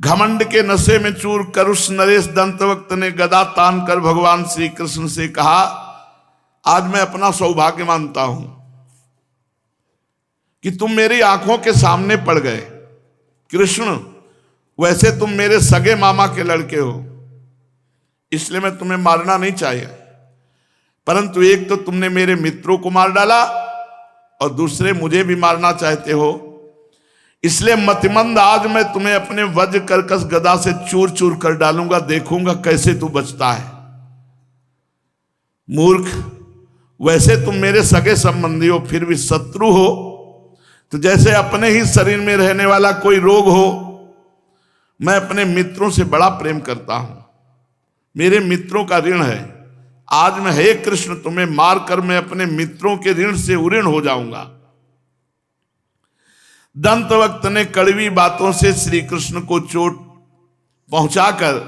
घमंड के नशे में चूर करुष नरेश दंतवक्त्र ने गदा तान कर भगवान श्री कृष्ण से कहा, आज मैं अपना सौभाग्य मानता हूं कि तुम मेरी आंखों के सामने पड़ गए। कृष्ण, वैसे तुम मेरे सगे मामा के लड़के हो, इसलिए मैं तुम्हें मारना नहीं चाहिए, परंतु एक तो तुमने मेरे मित्रों को मार डाला और दूसरे मुझे भी मारना चाहते हो, इसलिए मतिमंद आज मैं तुम्हें अपने वज्र कर्कश गदा से चूर चूर कर डालूंगा, देखूंगा कैसे तू बचता है। मूर्ख, वैसे तुम मेरे सगे संबंधी हो, फिर भी शत्रु हो। तो जैसे अपने ही शरीर में रहने वाला कोई रोग हो, मैं अपने मित्रों से बड़ा प्रेम करता हूं, मेरे मित्रों का ऋण है। आज मैं, हे कृष्ण, तुम्हें मारकर मैं अपने मित्रों के ऋण से उऋण हो जाऊंगा। दंतवक्त ने कड़वी बातों से श्री कृष्ण को चोट पहुंचाकर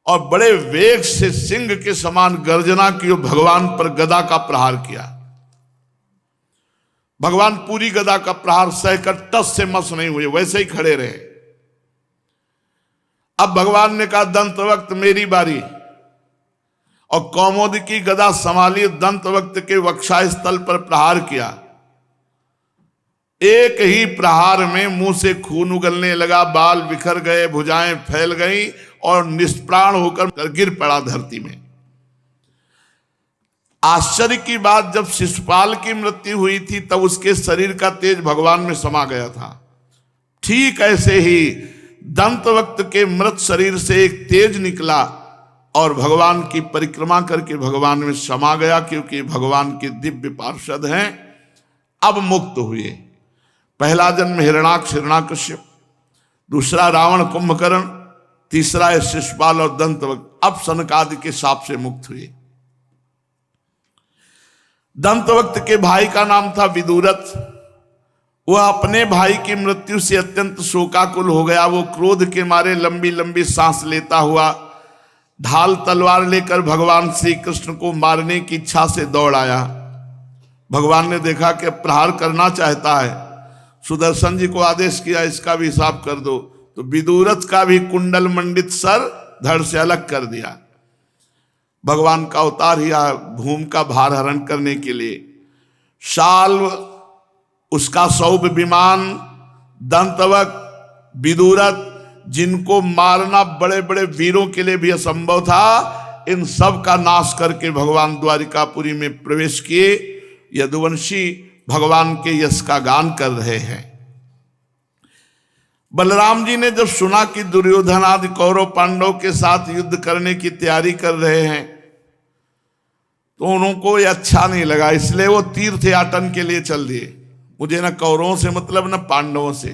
और बड़े वेग से सिंह के समान गर्जना की और भगवान पर गदा का प्रहार किया। भगवान पूरी गदा का प्रहार सहकर टस से मस नहीं हुए, वैसे ही खड़े रहे। अब भगवान ने कहा, दंतवक्त मेरी बारी, और कौमुदी की गदा संभाली, दंतवक्त के वक्षस्थल पर प्रहार किया। एक ही प्रहार में मुंह से खून उगलने लगा, बाल बिखर गए, भुजाएं फैल गईं और निष्प्राण होकर गिर पड़ा धरती में। आश्चर्य की बात, जब शिशुपाल की मृत्यु हुई थी तब उसके शरीर का तेज भगवान में समा गया था। ठीक ऐसे ही दंतवक्त के मृत शरीर से एक तेज निकला और भगवान की परिक्रमा करके भगवान में समा गया, क्योंकि भगवान के दिव्य पार्षद हैं, अब मुक्त हुए। पहला जन्म हिरणाक्ष हिरण्याकश्यप, दूसरा रावण कुंभकर्ण, तीसरा है शिशुपाल और दंतवक्त, अब सनकादि के शाप से मुक्त हुए। दंतवक्त के भाई का नाम था विदुरथ। वह अपने भाई की मृत्यु से अत्यंत शोकाकुल हो गया। वो क्रोध के मारे लंबी लंबी सांस लेता हुआ ढाल तलवार लेकर भगवान श्री कृष्ण को मारने की इच्छा से दौड़ आया। भगवान ने देखा कि प्रहार करना चाहता है, सुदर्शन जी को आदेश किया, इसका भी हिसाब कर दो। तो विदुरथ का भी कुंडल मंडित सर धड़ से अलग कर दिया। भगवान का अवतार ही भूमि का भार हरण करने के लिए। शाल्व, उसका सौभ विमान, दंतवक्त, विदुरथ, जिनको मारना बड़े बड़े वीरों के लिए भी असंभव था, इन सब का नाश करके भगवान द्वारिकापुरी में प्रवेश किए। यदुवंशी भगवान के यश का गान कर रहे हैं। बलराम जी ने जब सुना कि दुर्योधन आदि कौरव पांडव के साथ युद्ध करने की तैयारी कर रहे हैं तो उनको ये अच्छा नहीं लगा, इसलिए वो तीर्थ याटन के लिए चल दिए। मुझे न कौरवों से मतलब न पांडवों से।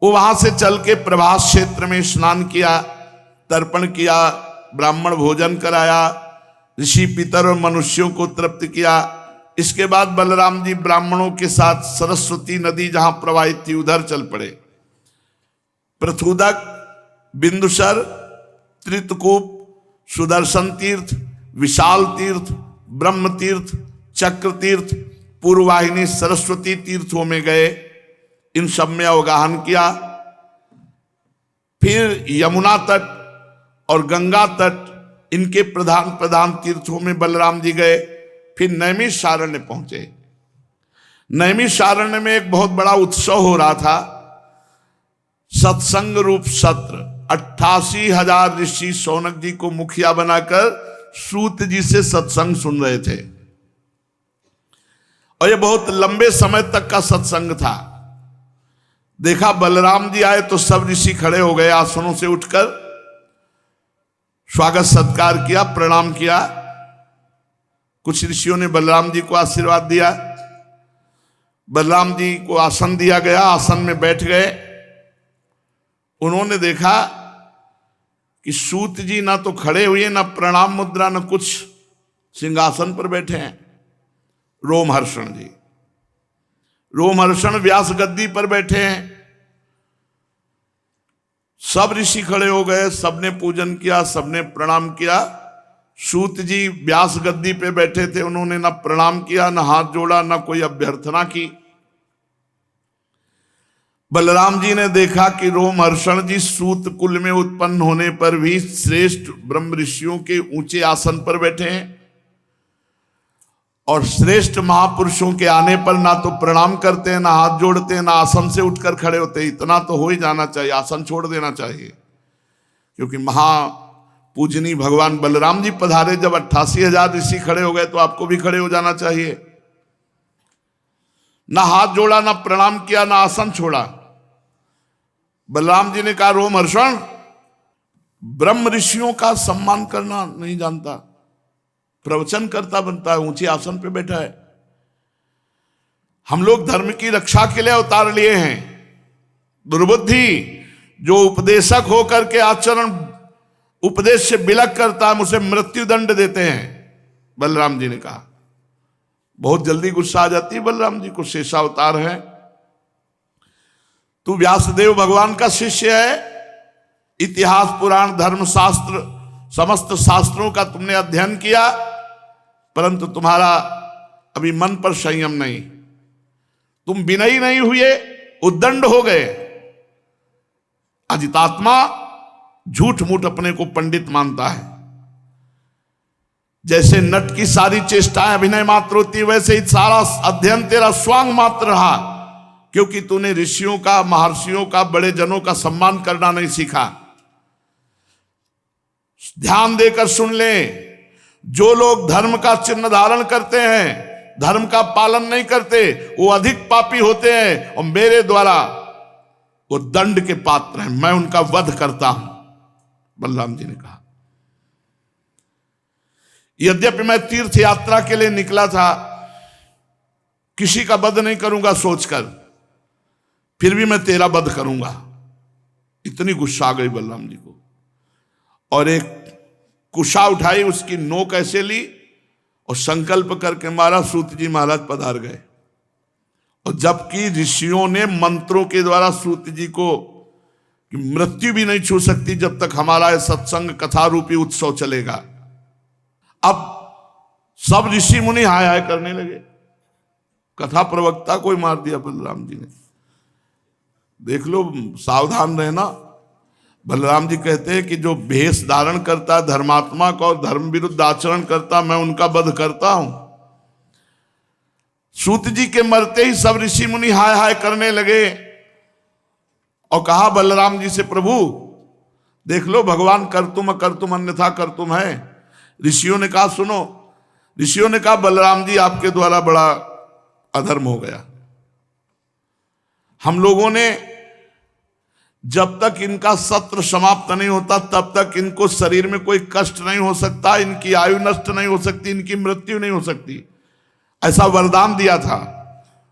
वो वहां से चल के प्रभास क्षेत्र में स्नान किया, तर्पण किया, ब्राह्मण भोजन कराया, ऋषि पितर और मनुष्यों को तृप्त किया। इसके बाद बलराम जी ब्राह्मणों के साथ सरस्वती नदी जहां प्रवाहित थी उधर चल पड़े। पृथुदक, बिंदुसर, त्रितकूप, सुदर्शन तीर्थ, विशाल तीर्थ, ब्रह्म तीर्थ, चक्र तीर्थ, पूर्ववाहिनी सरस्वती तीर्थों में गए, इन सब में अवगाहन किया। फिर यमुना तट और गंगा तट, इनके प्रधान प्रधान तीर्थों में बलराम जी गए। फिर नैमिषारण्य पहुंचे। नैमिषारण्य में एक बहुत बड़ा उत्सव हो रहा था, सत्संग रूप सत्र। 88,000 ऋषि शौनक जी को मुखिया बनाकर सूत जी से सत्संग सुन रहे थे, और ये बहुत लंबे समय तक का सत्संग था। देखा बलराम जी आए तो सब ऋषि खड़े हो गए, आसनों से उठकर स्वागत सत्कार किया, प्रणाम किया। कुछ ऋषियों ने बलराम जी को आशीर्वाद दिया। बलराम जी को आसन दिया गया, आसन में बैठ गए। उन्होंने देखा कि सूत जी ना तो खड़े हुए, ना प्रणाम मुद्रा, ना कुछ, सिंहासन पर बैठे हैं। रोमहर्षण जी, रोमहर्षण व्यास गद्दी पर बैठे हैं। सब ऋषि खड़े हो गए, सबने पूजन किया, सबने प्रणाम किया। सूत जी व्यास गद्दी पे बैठे थे, उन्होंने ना प्रणाम किया, ना हाथ जोड़ा, ना कोई अभ्यर्थना की। बलराम जी ने देखा कि रोमहर्षण जी सूत कुल में उत्पन्न होने पर भी श्रेष्ठ ब्रह्म ऋषियों के ऊंचे आसन पर बैठे हैं, और श्रेष्ठ महापुरुषों के आने पर ना तो प्रणाम करते हैं, ना हाथ जोड़ते हैं, ना आसन से उठकर खड़े होते हैं। इतना तो हो ही जाना चाहिए, आसन छोड़ देना चाहिए, क्योंकि महापूजनीय भगवान बलराम जी पधारे। जब 88,000 ऋषि खड़े हो गए तो आपको भी खड़े हो जाना चाहिए। ना हाथ जोड़ा, ना प्रणाम किया, ना आसन छोड़ा। बलराम जी ने कहा, रोमहर्षण ब्रह्म ऋषियों का सम्मान करना नहीं जानता, प्रवचन करता बनता है, ऊंचे आसन पे बैठा है। हम लोग धर्म की रक्षा के लिए अवतार लिए हैं। दुर्बुद्धि जो उपदेशक होकर के आचरण उपदेश से बिलक करता है, उसे मृत्यु दंड देते हैं, बलराम जी ने कहा। बहुत जल्दी गुस्सा आ जाती है बलराम जी को, शेषावतार है, तू व्यासदेव भगवान का शिष्य है, इतिहास पुराण धर्म शास्त्र समस्त शास्त्रों का तुमने अध्ययन किया, परंतु तुम्हारा अभी मन पर संयम नहीं, तुम विनयी नहीं हुए, उद्दंड हो गए। अजितात्मा झूठ मूठ अपने को पंडित मानता है। जैसे नट की सारी चेष्टाएं अभिनय मात्र होती, वैसे ही सारा अध्ययन तेरा स्वांग मात्र रहा, क्योंकि तूने ऋषियों का, महर्षियों का, बड़े जनों का सम्मान करना नहीं सीखा। ध्यान देकर सुन ले, जो लोग धर्म का चिन्ह धारण करते हैं, धर्म का पालन नहीं करते, वो अधिक पापी होते हैं और मेरे द्वारा वो दंड के पात्र हैं, मैं उनका वध करता हूं, बलराम जी ने कहा। यद्यपि मैं तीर्थ यात्रा के लिए निकला था, किसी का वध नहीं करूंगा सोचकर, फिर भी मैं तेरा वध करूंगा। इतनी गुस्सा आ गई बलराम जी को, और एक कुशा उठाई, उसकी नोक ऐसे ली और संकल्प करके मारा। सूत जी महाराज पधार गए, और जबकि ऋषियों ने मंत्रों के द्वारा सूत जी को मृत्यु भी नहीं छू सकती जब तक हमारा यह सत्संग कथा रूपी उत्सव चलेगा। अब सब ऋषि मुनि हाय हाय करने लगे। कथा प्रवक्ता को ही मार दिया बलराम जी ने। देख लो, सावधान रहना। बलराम जी कहते हैं कि जो भेष धारण करता है धर्मात्मा का और धर्म विरुद्ध आचरण करता, मैं उनका वध करता हूं। सूत जी के मरते ही सब ऋषि मुनि हाय हाय करने लगे और कहा बलराम जी से, प्रभु देख लो, भगवान कर्तुम अकर्तुम अन्यथा कर्तुम है। ऋषियों ने कहा, सुनो, ऋषियों ने कहा, बलराम जी आपके द्वारा बड़ा अधर्म हो गया। हम लोगों ने जब तक इनका सत्र समाप्त नहीं होता तब तक इनको शरीर में कोई कष्ट नहीं हो सकता, इनकी आयु नष्ट नहीं हो सकती, इनकी मृत्यु नहीं हो सकती, ऐसा वरदान दिया था।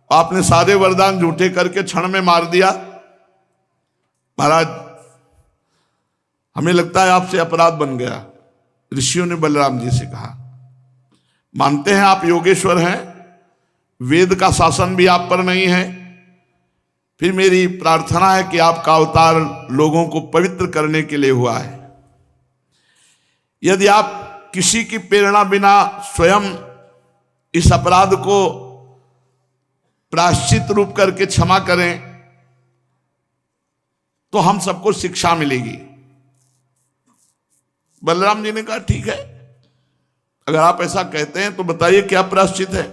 आपने सारे वरदान झूठे करके क्षण में मार दिया। महाराज, हमें लगता है आपसे अपराध बन गया। ऋषियों ने बलराम जी से कहा, मानते हैं आप योगेश्वर हैं, वेद का शासन भी आप पर नहीं है, फिर मेरी प्रार्थना है कि आपका अवतार लोगों को पवित्र करने के लिए हुआ है। यदि आप किसी की प्रेरणा बिना स्वयं इस अपराध को प्रायश्चित रूप करके क्षमा करें तो हम सबको शिक्षा मिलेगी। बलराम जी ने कहा, ठीक है, अगर आप ऐसा कहते हैं तो बताइए क्या प्रायश्चित है।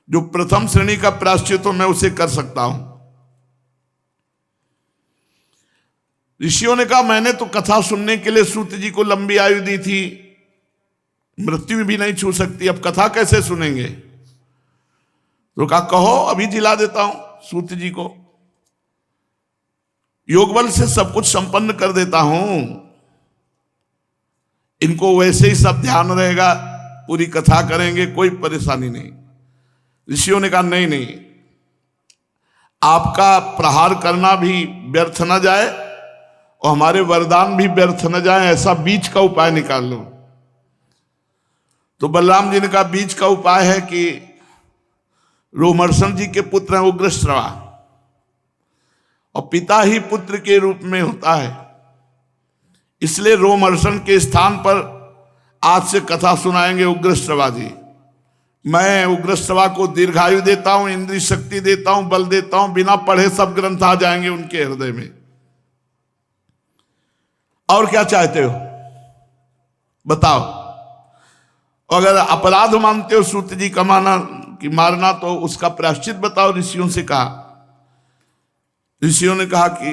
जो प्रथम श्रेणी का प्रायश्चित हो मैं उसे कर सकता हूं। ऋषियों ने कहा, मैंने तो कथा सुनने के लिए सूत जी को लंबी आयु दी थी, मृत्यु भी नहीं छू सकती, अब कथा कैसे सुनेंगे। तो कहा, कहो अभी जिला देता हूं सूत जी को, योग बल से सब कुछ संपन्न कर देता हूं, इनको वैसे ही सब ध्यान रहेगा, पूरी कथा करेंगे, कोई परेशानी नहीं। ऋषियों ने कहा, नहीं नहीं, आपका प्रहार करना भी व्यर्थ न जाए और हमारे वरदान भी व्यर्थ न जाए, ऐसा बीच का उपाय निकाल लो। तो बलराम जी ने कहा, बीच का उपाय है कि रोमहर्षण जी के पुत्र हैं उग्रश्रवा, और पिता ही पुत्र के रूप में होता है। इसलिए रोमहर्षण के स्थान पर आज से कथा सुनाएंगे उग्रश्रवा जी। मैं उग्रश्रवा को दीर्घायु देता हूं, इंद्रिय शक्ति देता हूं, बल देता हूं, बिना पढ़े सब ग्रंथ आ जाएंगे उनके हृदय में। और क्या चाहते हो बताओ? अगर अपराध मानते हो सूत जी का मारना, तो उसका प्रायश्चित बताओ। ऋषियों से कहा, ऋषियों ने कहा कि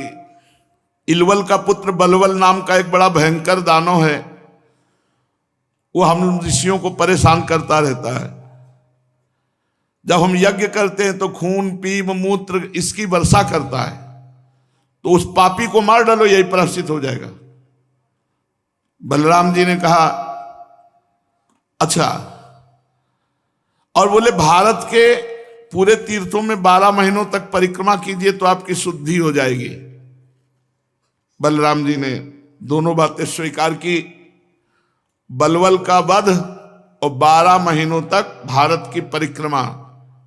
इलवल का पुत्र बलवल नाम का एक बड़ा भयंकर दानव है, वो हम ऋषियों को परेशान करता रहता है। जब हम यज्ञ करते हैं तो खून पीप मूत्र इसकी वर्षा करता है, तो उस पापी को मार डालो, यही प्रायश्चित हो जाएगा। बलराम जी ने कहा अच्छा, और बोले भारत के पूरे तीर्थों में 12 महीनों तक परिक्रमा कीजिए तो आपकी शुद्धि हो जाएगी। बलराम जी ने दोनों बातें स्वीकार की, बलवल का वध और 12 महीनों तक भारत की परिक्रमा।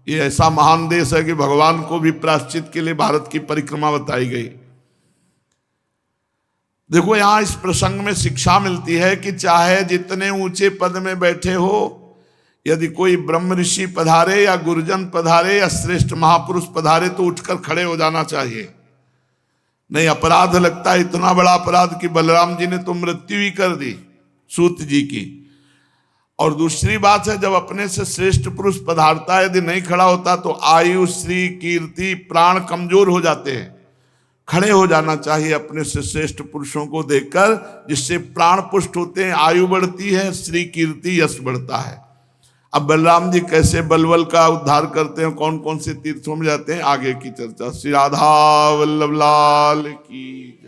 ये ऐसा महान देश है कि भगवान को भी प्रायश्चित के लिए भारत की परिक्रमा बताई गई। देखो यहां इस प्रसंग में शिक्षा मिलती है कि चाहे जितने ऊंचे पद में बैठे हो, यदि कोई ब्रह्म ऋषि पधारे या गुरुजन पधारे या श्रेष्ठ महापुरुष पधारे तो उठकर खड़े हो जाना चाहिए। नहीं, अपराध लगता है इतना बड़ा अपराध कि बलराम जी ने तो मृत्यु ही कर दी सूत जी की। और दूसरी बात है, जब अपने से श्रेष्ठ पुरुष पधारता है, यदि नहीं खड़ा होता तो आयु श्री कीर्ति प्राण कमजोर हो जाते हैं। खड़े हो जाना चाहिए अपने से श्रेष्ठ पुरुषों को देखकर, जिससे प्राण पुष्ट होते हैं, आयु बढ़ती है, श्री कीर्ति यश बढ़ता है। अब बलराम जी कैसे बलवल का उद्धार करते हैं, कौन कौन से तीर्थों में जाते हैं, आगे की चर्चा। श्री राधा वल्लभ लाल की।